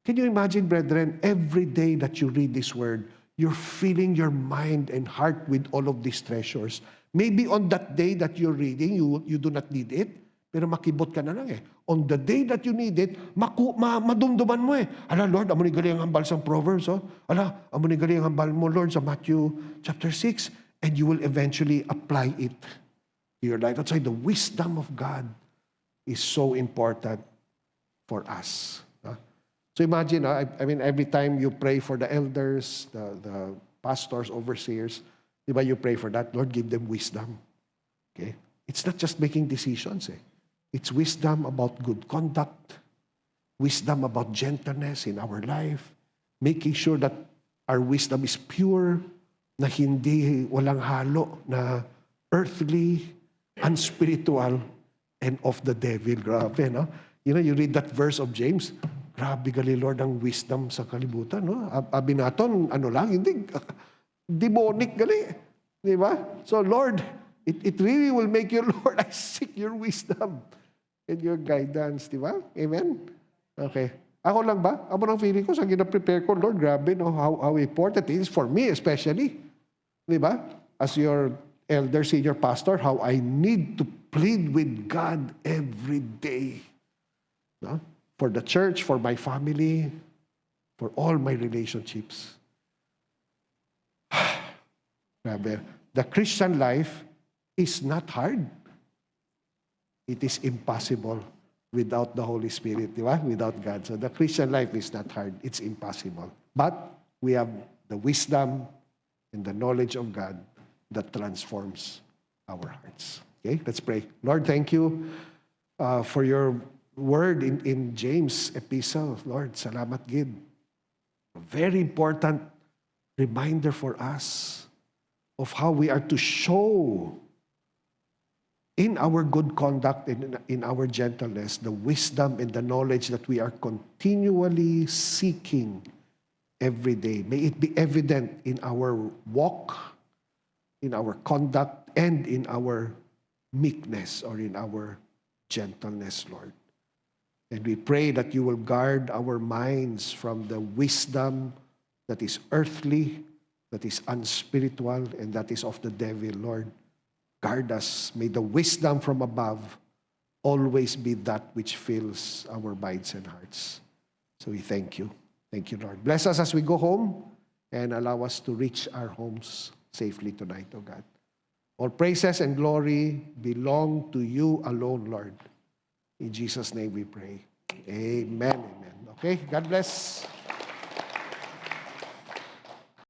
A: can you imagine, brethren, every day that you read this Word, you're filling your mind and heart with all of these treasures. Maybe on that day that you're reading, you do not need it, pero makibot ka na lang eh. On the day that you need it, madumduman mo eh. Ala, Lord, amo ni gali ang hambal sa Proverbs. Oh. Ala, amo ni gali ang hambal mo, Lord, sa Matthew chapter 6. And you will eventually apply it to your life. That's why the wisdom of God is so important for us. So imagine, I mean, every time you pray for the elders, the pastors, overseers, diba, you pray for that, Lord, give them wisdom. Okay? It's not just making decisions. It's wisdom about good conduct, wisdom about gentleness in our life, making sure that our wisdom is pure, na hindi walang halo, na earthly, unspiritual, and of the devil. Grabe, no? You know, you read that verse of James, grabe gali, Lord, ang wisdom sa kalibutan, no? Abi naton, ano lang, hindi, demonic gali. Di ba? So, Lord, it really will make you, Lord, I seek your wisdom and your guidance. Di ba? Amen? Okay. Ako lang ba? Ako lang feeling ko, sa gina-prepare ko, Lord, grabe, no? How important it is for me, especially. Di ba? As your elder, senior pastor, how I need to plead with God every day. No? For the church, for my family, for all my relationships. Grabe. The Christian life is not hard. It is impossible without the Holy Spirit, di ba? Without God. So the Christian life is not hard. It's impossible. But we have the wisdom and the knowledge of God that transforms our hearts. Okay, let's pray. Lord, thank you for your word in James' epistle. Lord, salamat gid. A very important reminder for us of how we are to show in our good conduct and in our gentleness the wisdom and the knowledge that we are continually seeking every day. May it be evident in our walk, in our conduct, and in our meekness or in our gentleness, Lord. And we pray that you will guard our minds from the wisdom that is earthly, that is unspiritual, and that is of the devil, Lord. Guard us. May the wisdom from above always be that which fills our minds and hearts. So we thank you. Thank you, Lord. Bless us as we go home and allow us to reach our homes safely tonight, O God. All praises and glory belong to you alone, Lord. In Jesus' name we pray. Amen. Amen. Okay, God bless.